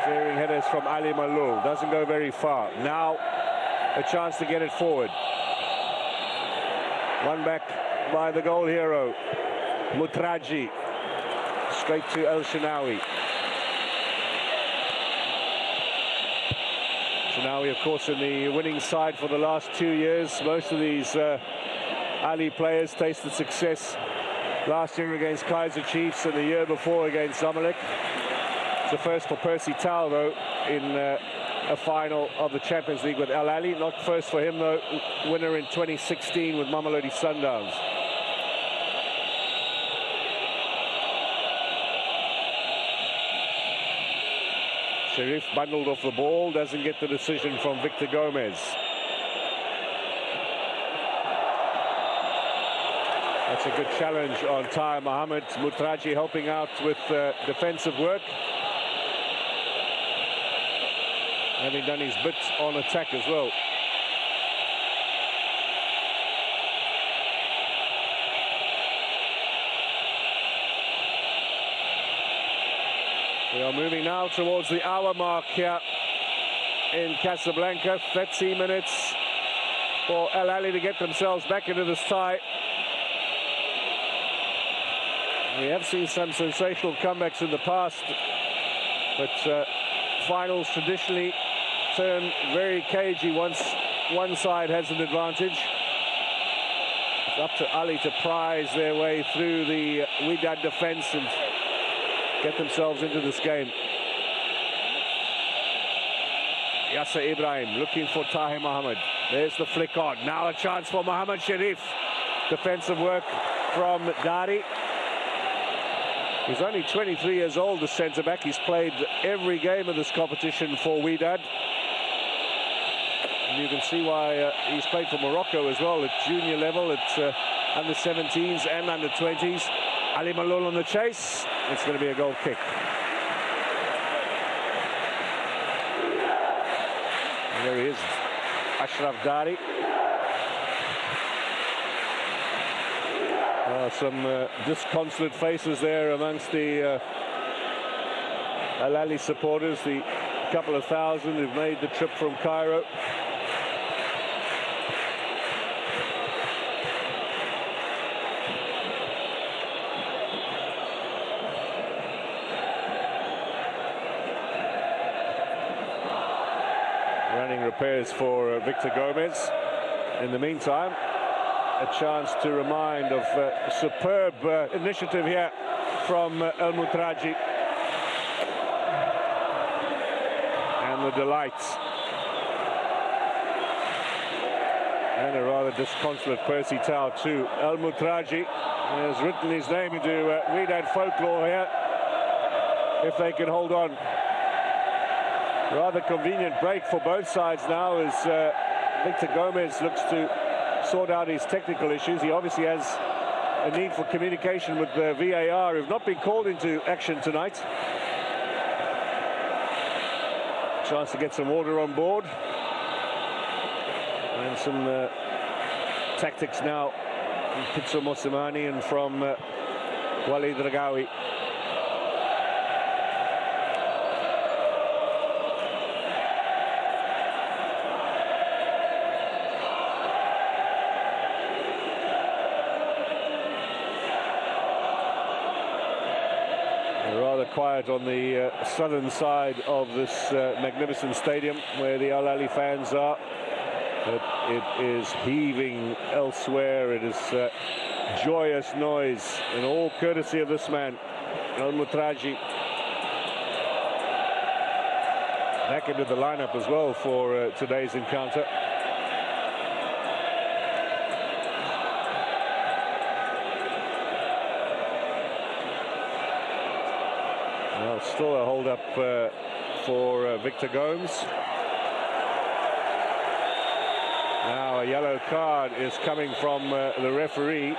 Clearing headers from Ali Malul, doesn't go very far. Now a chance to get it forward. One back by the goal hero, Mutraji, straight to El Shinawi. Shinawi, of course, in the winning side for the last 2 years. Most of these AHLY players tasted success last year against Kaizer Chiefs and the year before against Zamalek. It's the first for Percy Tau, though, in a final of the Champions League with AHLY. Not first for him, though. Winner in 2016 with Mamelodi Sundowns. Sharif bundled off the ball, doesn't get the decision from Victor Gomez. That's a good challenge on Tahir Mohamed. Mutraji helping out with defensive work. Having done his bit on attack as well. We are moving now towards the hour mark here in Casablanca. 30 minutes for AHLY to get themselves back into this tie. We have seen some sensational comebacks in the past, but finals traditionally turn very cagey once one side has an advantage. It's up to AHLY to prize their way through the Wydad defence and get themselves into this game. Yasser Ibrahim looking for Tahir Mohamed. There's the flick on. Now a chance for Mohamed Sharif. Defensive work from Dari. He's only 23 years old, the centre-back. He's played every game of this competition for Wydad. And you can see why he's played for Morocco as well at junior level, at under 17s and under 20s. Ali Malloul on the chase. It's going to be a goal kick. And there he is, Ashraf Dari. Some disconsolate faces there amongst the AHLY supporters, the couple of thousand who've made the trip from Cairo. Running repairs for Victor Gomez. In the meantime, a chance to remind of superb initiative here from El Mutraji. And the delights. And a rather disconsolate Percy Tau too. El Mutraji has written his name into Wydad folklore here, if they can hold on. Rather convenient break for both sides now as Victor Gomez looks to sort out his technical issues. He obviously has a need for communication with the VAR, who've not been called into action tonight. Chance to get some order on board. And some tactics now from Pitso Mosimani and from Walid Regawi. Quiet on the southern side of this magnificent stadium where the AHLY fans are, but it is heaving elsewhere. It is joyous noise, and all courtesy of this man, El Mutraji. Back into the lineup as well for today's encounter. Well, still a hold-up for Victor Gomes. Now a yellow card is coming from the referee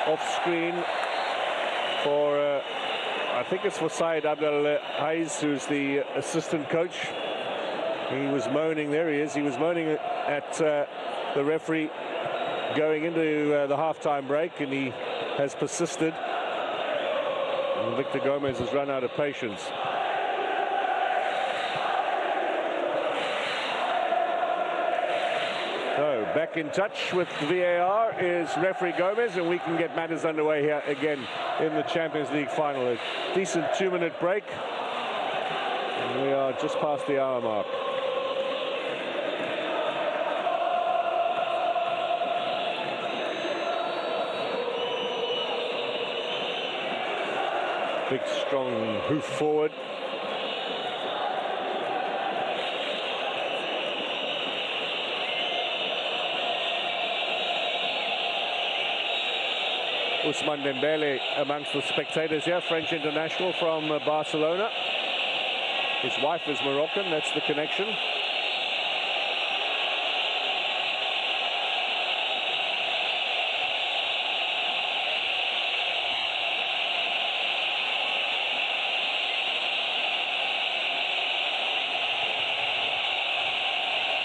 off-screen for, I think it's for Saeed Abdel Haiz, who's the assistant coach. He was moaning, there he is, he was moaning at the referee going into the half-time break, and he has persisted. And Victor Gomez has run out of patience. So back in touch with VAR is referee Gomez, and we can get matters underway here again in the Champions League final. A decent 2-minute break. And we are just past the hour mark. Big, strong hoof forward. Ousmane Dembele amongst the spectators here, French international from Barcelona. His wife is Moroccan, that's the connection.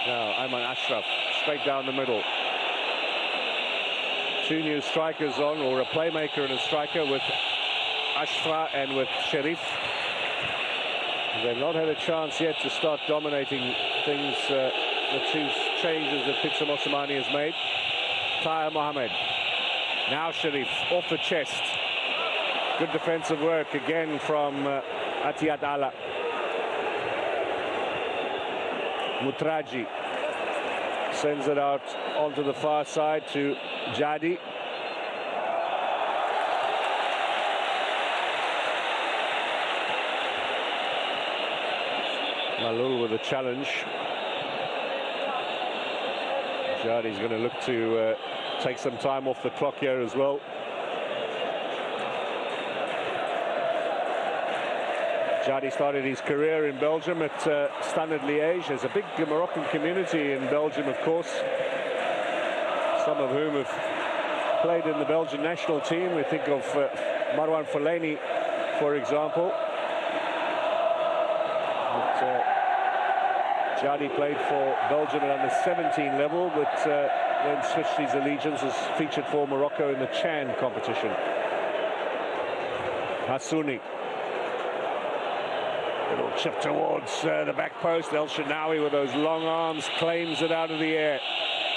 Now, Ayman Ashraf, straight down the middle. Two new strikers on, or a playmaker and a striker with Ashfa and with Sharif. They've not had a chance yet to start dominating things, the two changes that Pixam Osmani has made. Tahir Mohamed. Now Sharif, off the chest. Good defensive work again from Atiyat Ala. Mutraji sends it out onto the far side to Jadi. Malul with a challenge. Jadi's going to look to take some time off the clock here as well. Jadi started his career in Belgium at Standard Liège. There's a big Moroccan community in Belgium, of course, some of whom have played in the Belgian national team. We think of Marwan Fellaini, for example. Jadi played for Belgium at under 17 level, but then switched his allegiances, featured for Morocco in the Chan competition. Hassouni. Little chip towards the back post. El Shenawi with those long arms claims it out of the air.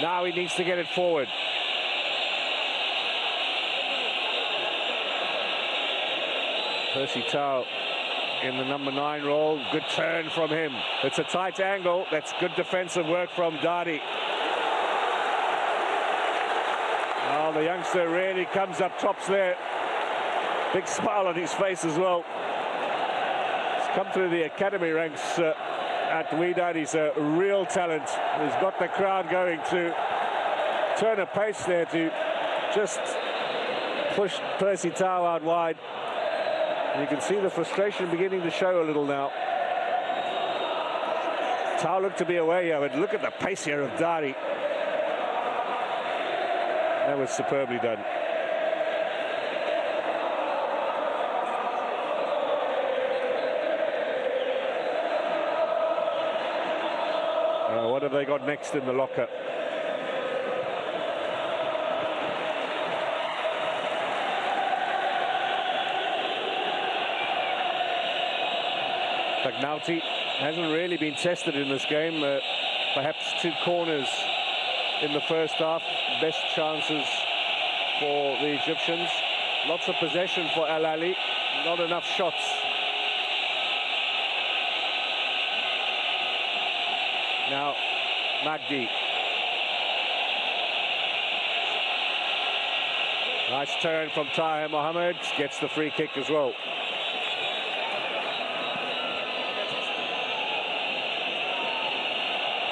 Now he needs to get it forward. Percy Tau in the number 9 role. Good turn from him. It's a tight angle. That's good defensive work from Dadi. Oh, the youngster really comes up tops there. Big smile on his face as well. Come through the academy ranks at Wydad. He's a real talent. He's got the crowd going to turn a pace there to just push Percy Tau out wide. And you can see the frustration beginning to show a little now. Tau looked to be away here, but look at the pace here of Dari. That was superbly done. What have they got next in the locker? Tagnauti hasn't really been tested in this game. Perhaps 2 corners in the first half. Best chances for the Egyptians. Lots of possession for AHLY. Not enough shots. Now, Magdi. Nice turn from Tahir Mohamed. Gets the free kick as well.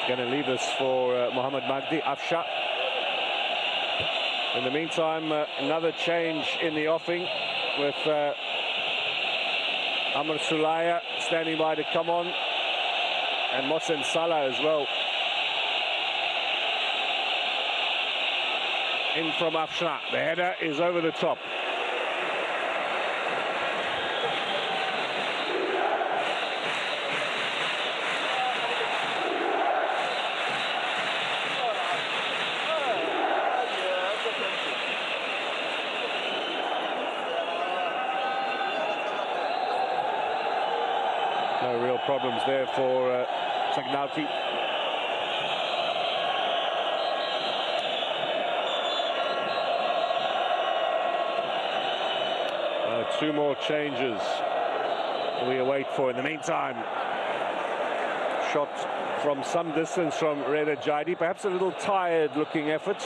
Going to leave us for Mohamed Magdi. Afsha. In the meantime, another change in the offing with Amr Sulaya standing by to come on, and Mohsen Salah as well. In from Afsha. The header is over the top. No real problems there for Tagnauti. Two more changes we await for. In the meantime, shot from some distance from Reda Jadi. Perhaps a little tired looking effort.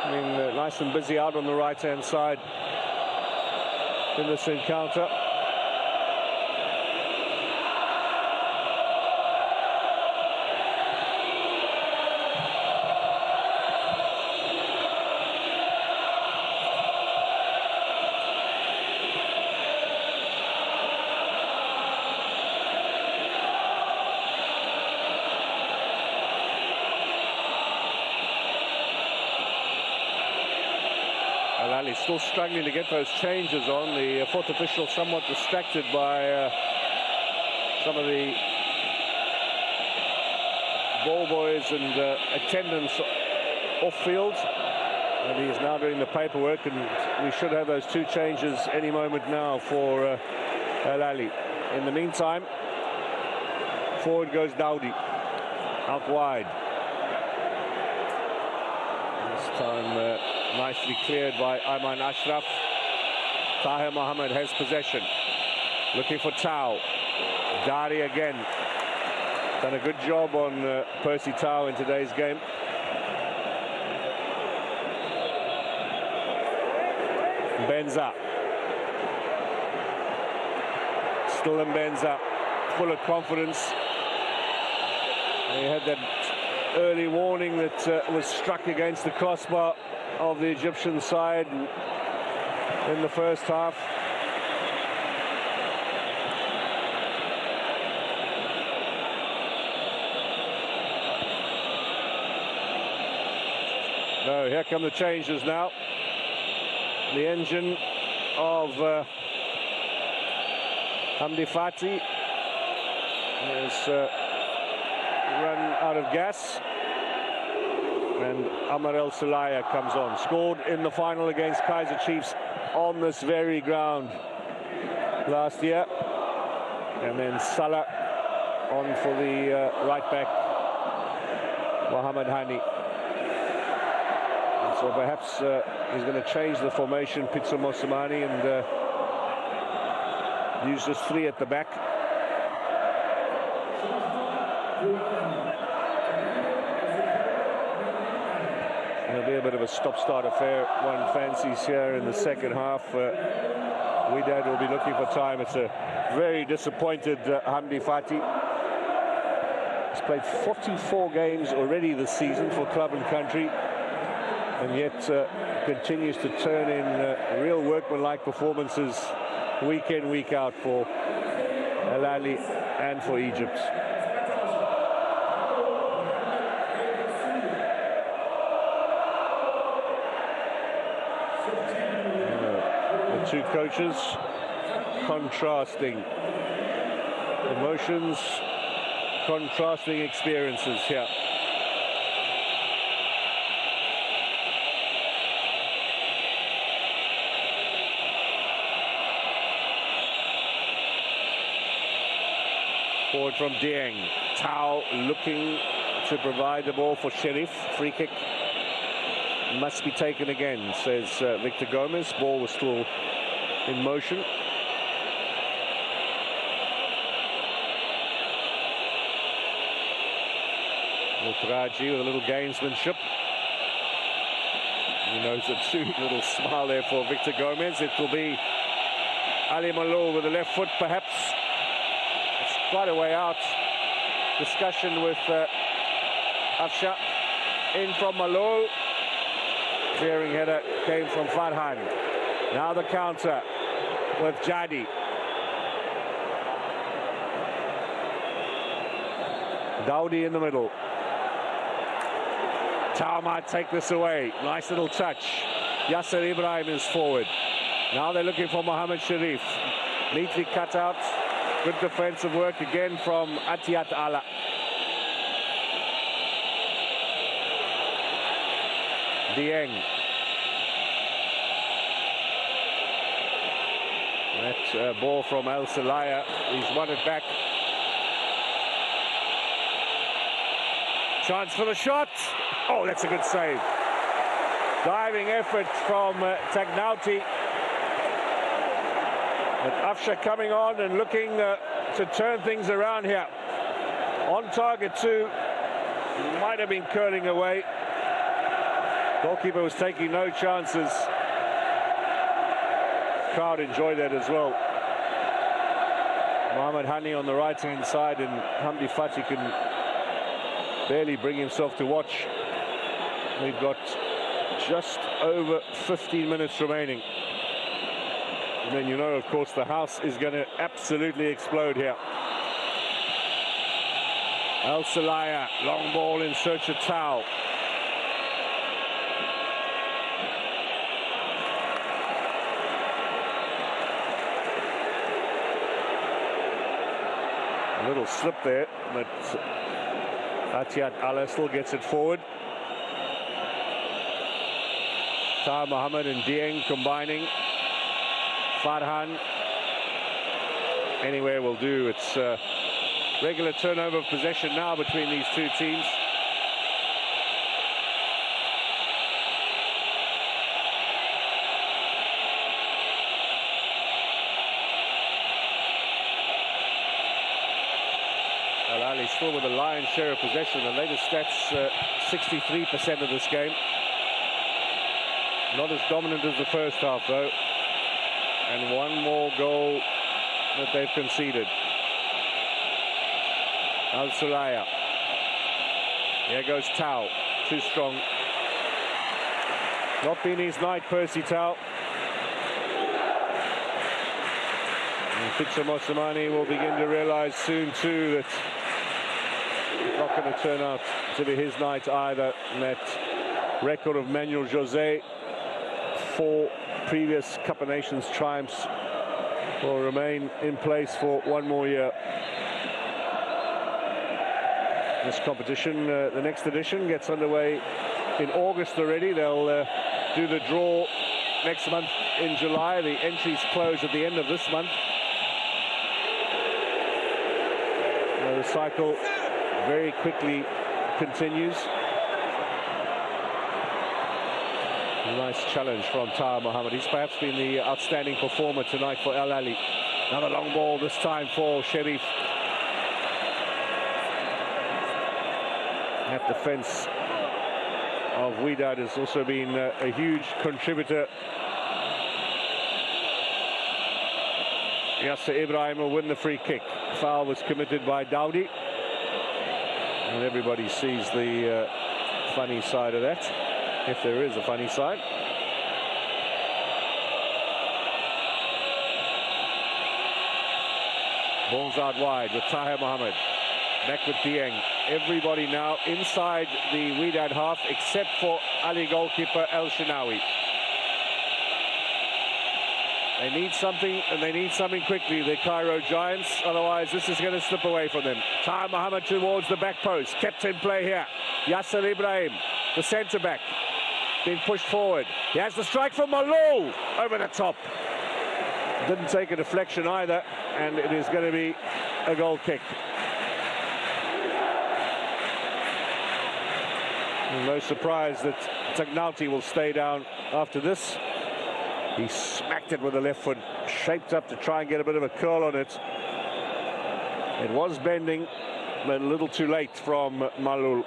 I mean, nice and busy out on the right hand side in this encounter. AHLY still struggling to get those changes on. The fourth official somewhat distracted by some of the ball boys and attendants off field. And he's now doing the paperwork, and we should have those two changes any moment now for AHLY. In the meantime, forward goes Dowdy, out wide. This time nicely cleared by Ayman Ashraf. Tahir Mohammed has possession. Looking for Tau. Dari again. Done a good job on Percy Tau in today's game. Benza. Still in Benza. Full of confidence. He had that early warning that was struck against the crossbar of the Egyptian side in the first half. No, here come the changes now. The engine of Hamdi Fati has run out of gas, and Amar El Salaya comes on. Scored in the final against Kaizer Chiefs on this very ground last year. And then Salah on for the right back, Mohamed Hani. And so perhaps he's going to change the formation, Pitso Mosamani, and use just three at the back. It'll be a bit of a stop-start affair. One fancies here in the second half. Widad will be looking for time. It's a very disappointed Hamdi Fati. He's played 44 games already this season for club and country, and yet continues to turn in real workmanlike performances week in, week out for AHLY and for Egypt. Two coaches contrasting emotions, contrasting experiences here. Forward from Dieng. Tau looking to provide the ball for Sherif. Free kick must be taken again, says Victor Gomez. Ball was still in motion. Mutraji with a little gamesmanship. He knows a cute little smile there for Victor Gomez. It will be Ali Malo with the left foot, perhaps. It's quite a way out. Discussion with Afsha. In from Malo. Clearing header came from Farhan. Now the counter with Jadi. Dowdy in the middle. Tau might take this away. Nice little touch. Yasser Ibrahim is forward. Now they're looking for Mohammed Sharif. Neatly cut out. Good defensive work again from Atiyat Ala. Dieng. That ball from El Salaya. He's won it back. Chance for the shot. Oh, that's a good save. Diving effort from Tagnauti. But Afsha coming on and looking to turn things around here. On target too. Might have been curling away. Goalkeeper was taking no chances. Crowd enjoyed that as well. Mohamed Hani on the right-hand side, and Hamdi Fati can barely bring himself to watch. We've got just over 15 minutes remaining. And then you know, of course, the house is going to absolutely explode here. El Salaya, long ball in search of Tau. A little slip there, but Atiat Allah still gets it forward. Taha Mohammed and Dieng combining. Farhan. Anywhere will do. It's regular turnover of possession now between these two teams. AHLY still with a lion's share of possession. The latest stats, 63% of this game. Not as dominant as the first half, though. And one more goal that they've conceded. Al-Sulaya. Here goes Tau. Too strong. Not been his night, Percy Tau. And Pitsa Mosamani will begin to realise soon, too, that it's not going to turn out to be his night either. And that record of Manuel Jose, 4 previous Cup of Nations triumphs, will remain in place for one more year. This competition, the next edition, gets underway in August already. They'll do the draw next month in July. The entries close at the end of this month. The cycle very quickly continues. A nice challenge from Taha Mohammed. He's perhaps been the outstanding performer tonight for AHLY. Another long ball, this time for Sharif. That defense of Wydad has also been a huge contributor. Yasser Ibrahim will win the free kick. Foul was committed by Dowdy. And everybody sees the funny side of that, if there is a funny side. Ball's out wide with Taha Mohammed. Back with Dieng. Everybody now inside the Wydad half, except for Ali goalkeeper El Shinawi. They need something, and they need something quickly, the Cairo Giants. Otherwise, this is going to slip away from them. Taha Mohammed towards the back post. Kept in play here. Yasser Ibrahim, the centre-back, being pushed forward. He has the strike from Malou over the top. Didn't take a deflection either, and it is going to be a goal kick. And no surprise that Tagnauti will stay down after this. He smacked it with the left foot, shaped up to try and get a bit of a curl on it. It was bending, but a little too late from Malul.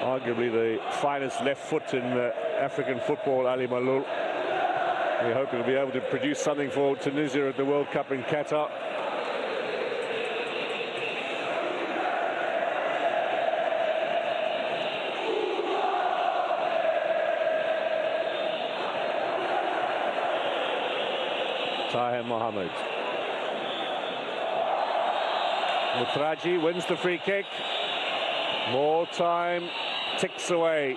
Arguably the finest left foot in African football, Ali Malul. We're hoping to be able to produce something for Tunisia at the World Cup in Qatar. Taha Mohammed. Mutraji wins the free kick. More time ticks away.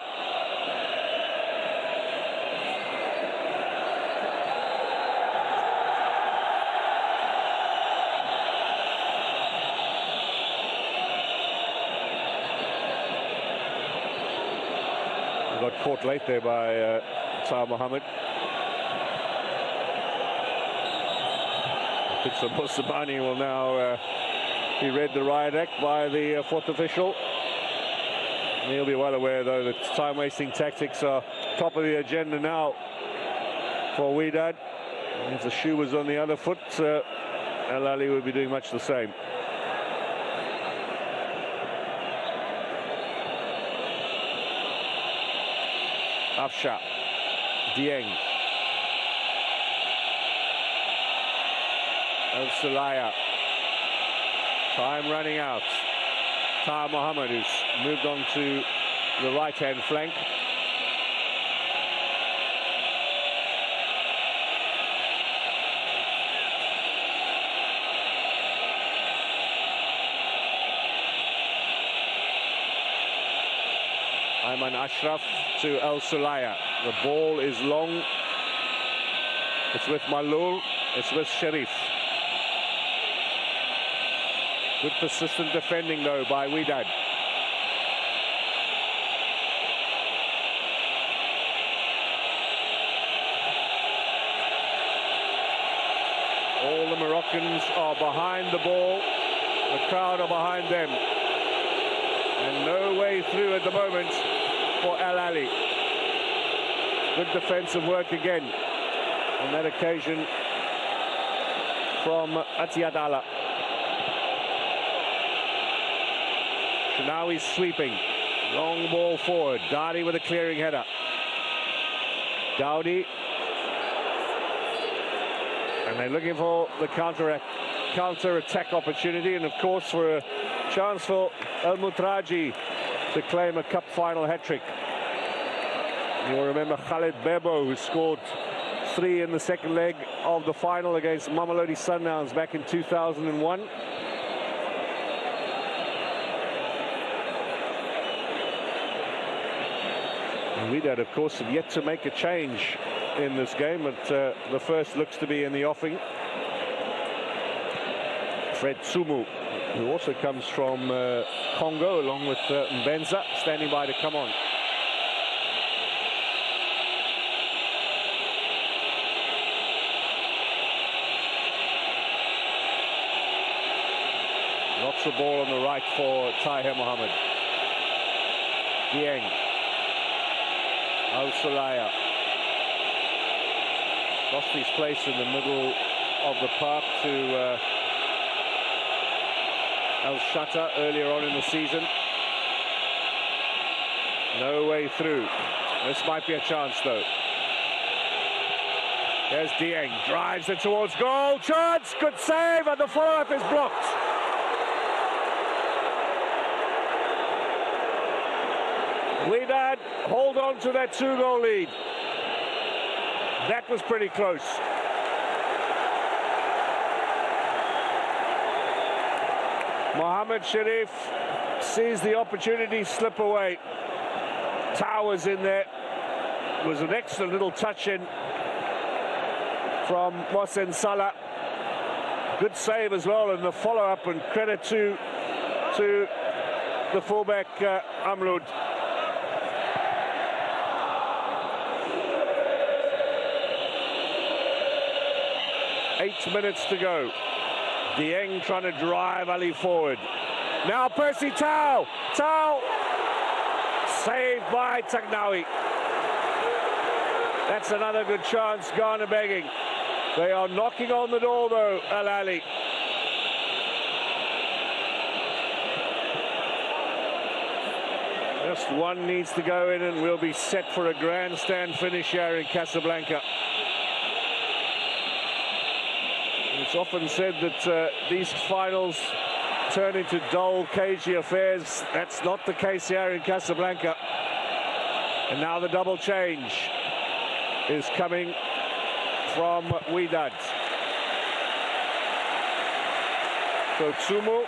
Got caught late there by Taha Mohammed. Pitsa Mosamani will now be read the riot act by the 4th official. And he'll be well aware, though, that time-wasting tactics are top of the agenda now for Wydad. And if the shoe was on the other foot, AHLY would be doing much the same. Afsha, Dieng. Al-Sulaya. Time running out. Taha Mohammed, who's moved on to the right-hand flank. Ayman Ashraf to Al-Sulaya. The ball is long. It's with Malul. It's with Sharif. Good persistent defending though by Wydad. All the Moroccans are behind the ball. The crowd are behind them. And no way through at the moment for AHLY. Good defensive work again on that occasion from Atiyat Allah. Now he's sweeping. Long ball forward. Dadi with a clearing header. Dowdy. And they're looking for the counter-attack opportunity, and of course for a chance for El Mutraji to claim a cup final hat-trick. You'll remember Khalid Bebo, who scored 3 in the second leg of the final against Mamelodi Sundowns back in 2001. And Wydad, of course, have yet to make a change in this game, but the first looks to be in the offing. Fred Tsumu, who also comes from Congo, along with Mbenza, standing by to come on. Lots of ball on the right for Tahir Mohammed. Dieng. Al-Salaya. Lost his place in the middle of the park to Al-Shatta earlier on in the season. No way through. This might be a chance though. There's Dieng, drives it towards goal, chance, good save, and the follow-up is blocked. Wydad hold on to that 2-goal lead. That was pretty close. Mohammed Sharif sees the opportunity slip away. Towers in there. It was an excellent little touch in from Mohsen Salah. Good save as well, and the follow-up, and credit to the fullback Amloud. Eight minutes to go. Dieng trying to drive Ali forward. Now Percy Tau. Tau saved by Tagnawi. That's another good chance. Ghana begging. They are knocking on the door though, AHLY. Just one needs to go in and we'll be set for a grandstand finish here in Casablanca. It's often said that these finals turn into dull, cagey affairs. That's not the case here in Casablanca. And now the double change is coming from Wydad. So Tsumu,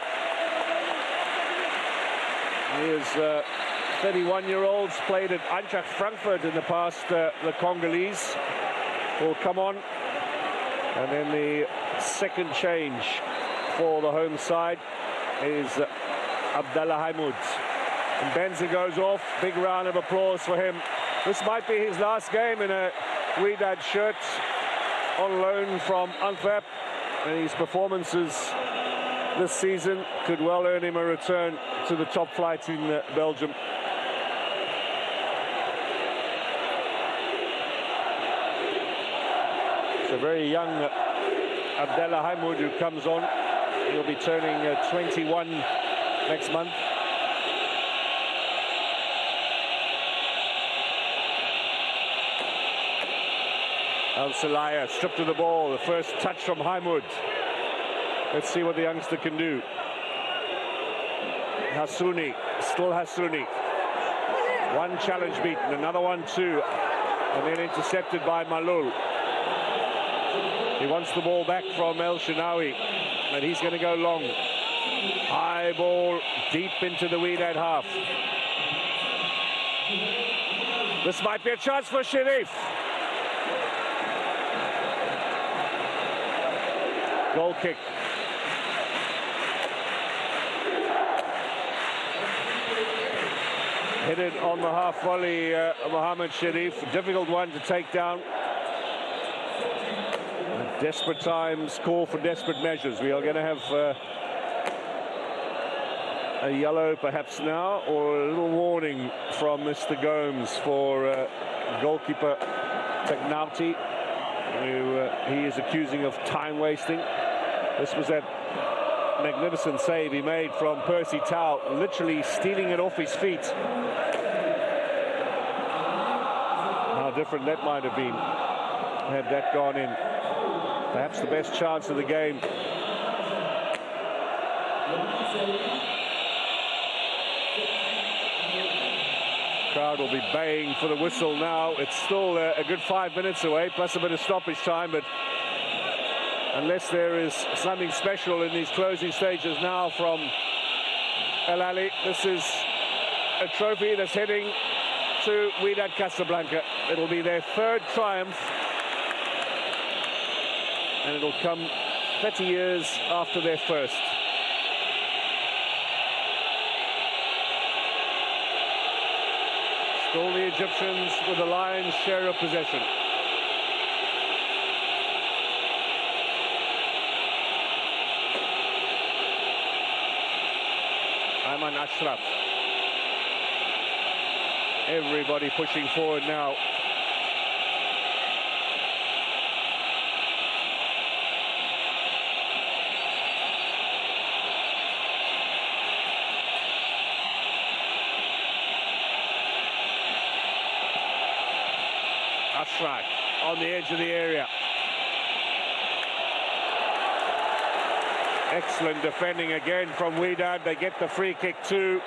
he is 31-year-olds, played at Eintracht Frankfurt in the past, the Congolese, will come on. And then the second change for the home side is Abdallah Hamoud. And Benza goes off. Big round of applause for him. This might be his last game in a Wydad shirt, on loan from Antwerp. And his performances this season could well earn him a return to the top flight in Belgium. It's a very young Abdallah Hamoud who comes on. He'll be turning 21 next month. Al-Salaya stripped of the ball. The first touch from Hamoud. Let's see what the youngster can do. Hassouni, still Hassouni. One challenge beaten, another one too. And then intercepted by Malul. He wants the ball back from El Shenawi, and he's going to go long. High ball deep into the Wydad half. This might be a chance for Sharif. Goal kick. Headed on the half volley, Mohammed Sharif. Difficult one to take down. Desperate times call for desperate measures. We are going to have a yellow perhaps now, or a little warning from Mr. Gomes for goalkeeper Tagnauti, who he is accusing of time wasting. This was that magnificent save he made from Percy Tau, literally stealing it off his feet. How different that might have been had that gone in. Perhaps the best chance of the game. Crowd will be baying for the whistle now. It's still a good 5 minutes away, plus a bit of stoppage time, but unless there is something special in these closing stages now from AHLY, this is a trophy that's heading to Wydad Casablanca. It'll be their third triumph, and it'll come 30 years after their first. Still the Egyptians with the lion's share of possession. Ayman Ashraf. Everybody pushing forward now. Ashraf on the edge of the area. Excellent defending again from Wydad. They get the free kick too.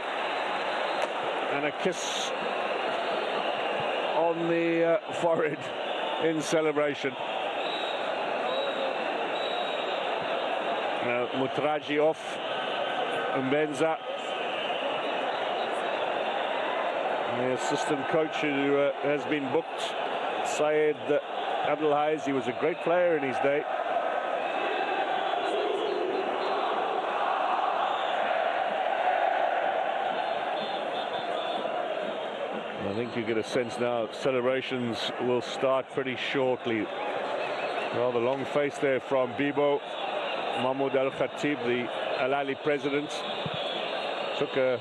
And a kiss on the forehead in celebration. Mutraji off. Mbenza, the assistant coach who has been booked, Syed Abdelhaiz. He was a great player in his day. I think you get a sense now celebrations will start pretty shortly. Rather long face there from Bibo. Mahmoud Al Khatib, the AHLY president, took a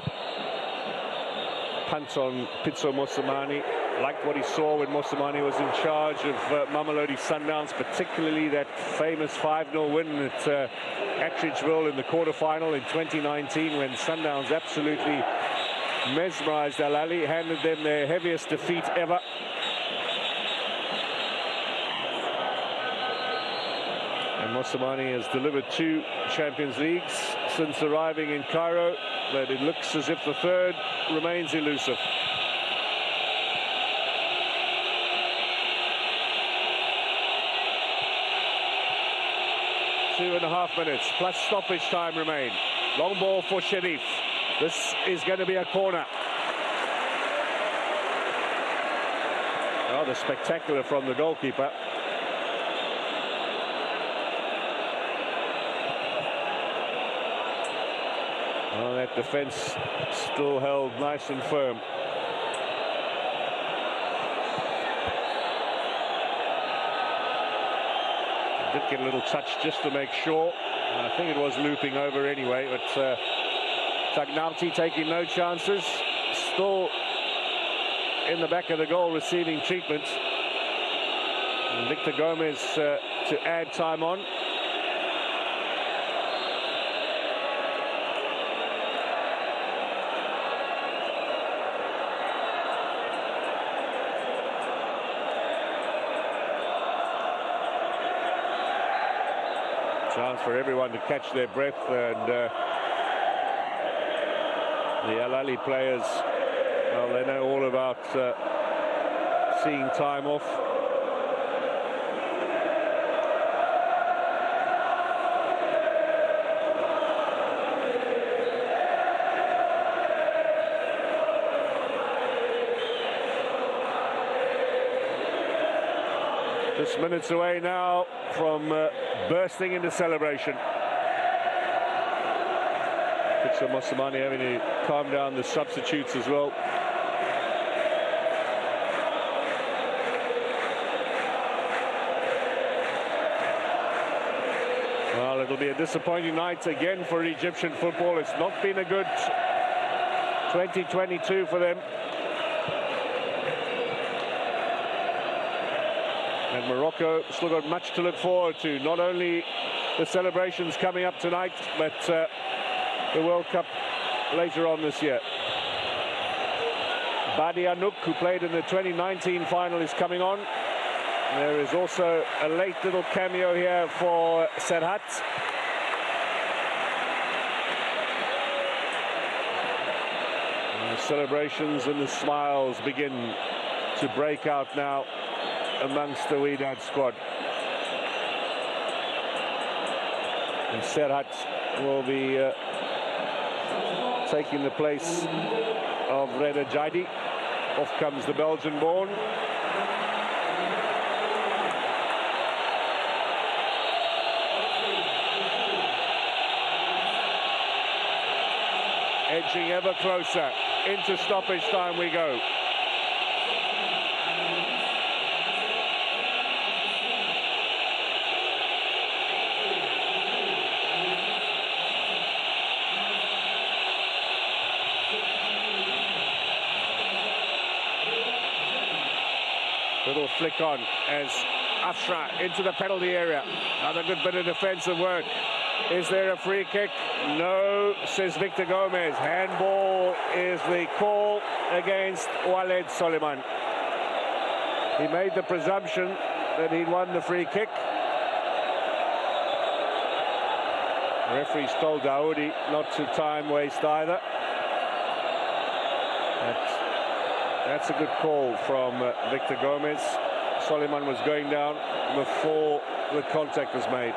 punt on Pitso Mosamani. Liked what he saw when Mosamani was in charge of Mamelodi Sundowns, particularly that famous 5-0 win at Attridgeville in the quarterfinal in 2019, when Sundowns absolutely mesmerized AHLY, handed them their heaviest defeat ever. And Mosamani has delivered 2 Champions Leagues since arriving in Cairo, but it looks as if the third remains elusive. Two and a half minutes plus stoppage time remain. Long ball for Sharif. This is going to be a corner. Rather spectacular from the goalkeeper. Oh, that defense still held nice and firm. Did get a little touch just to make sure. I think it was looping over anyway, but Tagnauti taking no chances. Still in the back of the goal receiving treatment. And Victor Gomez to add time on. Chance for everyone to catch their breath, and the AHLY players, well, they know all about seeing time off. Just minutes away now from bursting into celebration. Pitcher Mosamani having to calm down the substitutes as well. Well, it'll be a disappointing night again for Egyptian football. It's not been a good 2022 for them. And Morocco still got much to look forward to. Not only the celebrations coming up tonight, but the World Cup later on this year. Badi Anouk, who played in the 2019 final, is coming on. There is also a late little cameo here for Serhat. And the celebrations and the smiles begin to break out now amongst the Wydad squad. And Serhat will be taking the place of Reda Jaidi. Off comes the Belgian-born. Edging ever closer. Into stoppage time we go. Little flick on as Afshra into the penalty area. Another good bit of defensive work. Is there a free kick? No, says Victor Gomez. Handball is the call against Walid Soliman. He made the presumption that he'd won the free kick. The referee's told Daoudi not to time waste either. That's a good call from Victor Gomez. Soliman was going down before the contact was made.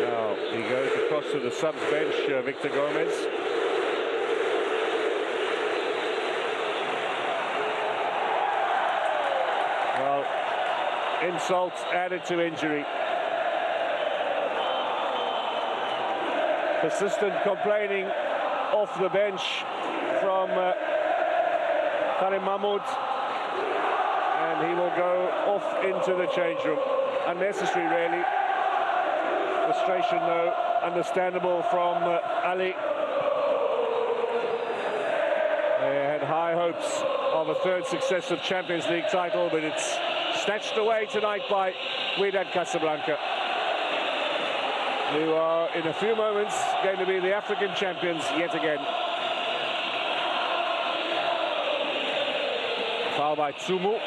Now he goes across to the subs bench, Victor Gomez. Well, insult added to injury. Persistent complaining off the bench from Karim Mahmoud, and he will go off into the change room. Unnecessary, really. Frustration, though, understandable from Ali. They had high hopes of a third successive Champions League title, but it's snatched away tonight by Wydad Casablanca, who are in a few moments going to be the African champions yet again. Foul by Tsumu.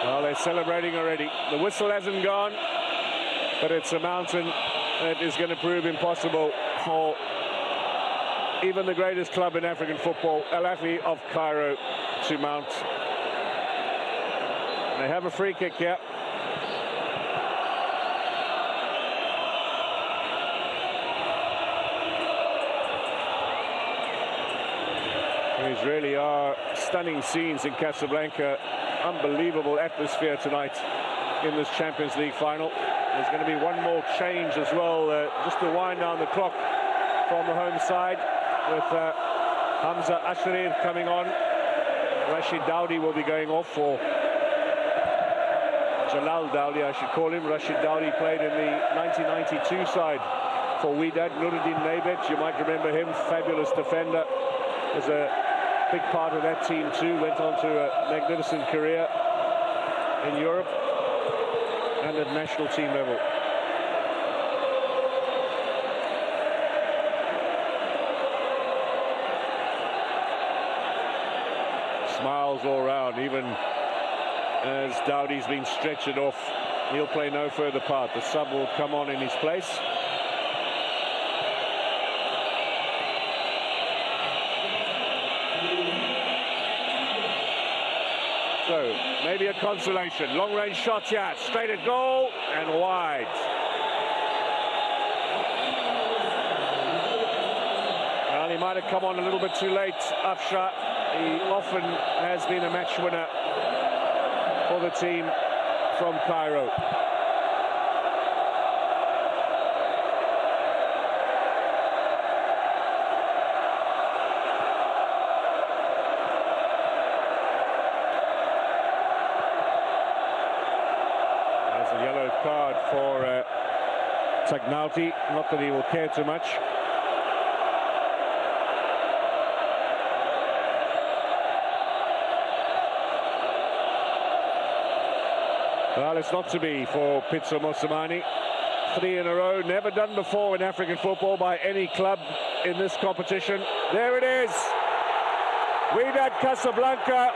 Well, they're celebrating already. The whistle hasn't gone, but it's a mountain that is going to prove impossible for even the greatest club in African football, AHLY of Cairo, to mount. They have a free kick here. These really are stunning scenes in Casablanca. Unbelievable atmosphere tonight in this Champions League final. There's going to be one more change as well, just to wind down the clock from the home side, with Hamza Ashrir coming on. Rashid Daoudi will be going off for Jalal Daoudi, I should call him. Rashid Daoudi played in the 1992 side for Wydad. Nuruddin Naibet, you might remember him, fabulous defender. Was a big part of that team too. Went on to a magnificent career in Europe and at national team level. Smiles all round, even as Daoudi's been stretchered off. He'll play no further part. The sub will come on in his place. Maybe a consolation. Long-range shot here, straight at goal and wide. Well, he might have come on a little bit too late, Afsha. He often has been a match winner for the team from Cairo. There's a yellow card for Tagnauti. Not that he will care too much. Well, it's not to be for Pitso Mosamani. 3 in a row, never done before in African football by any club in this competition. There it is. Wydad Casablanca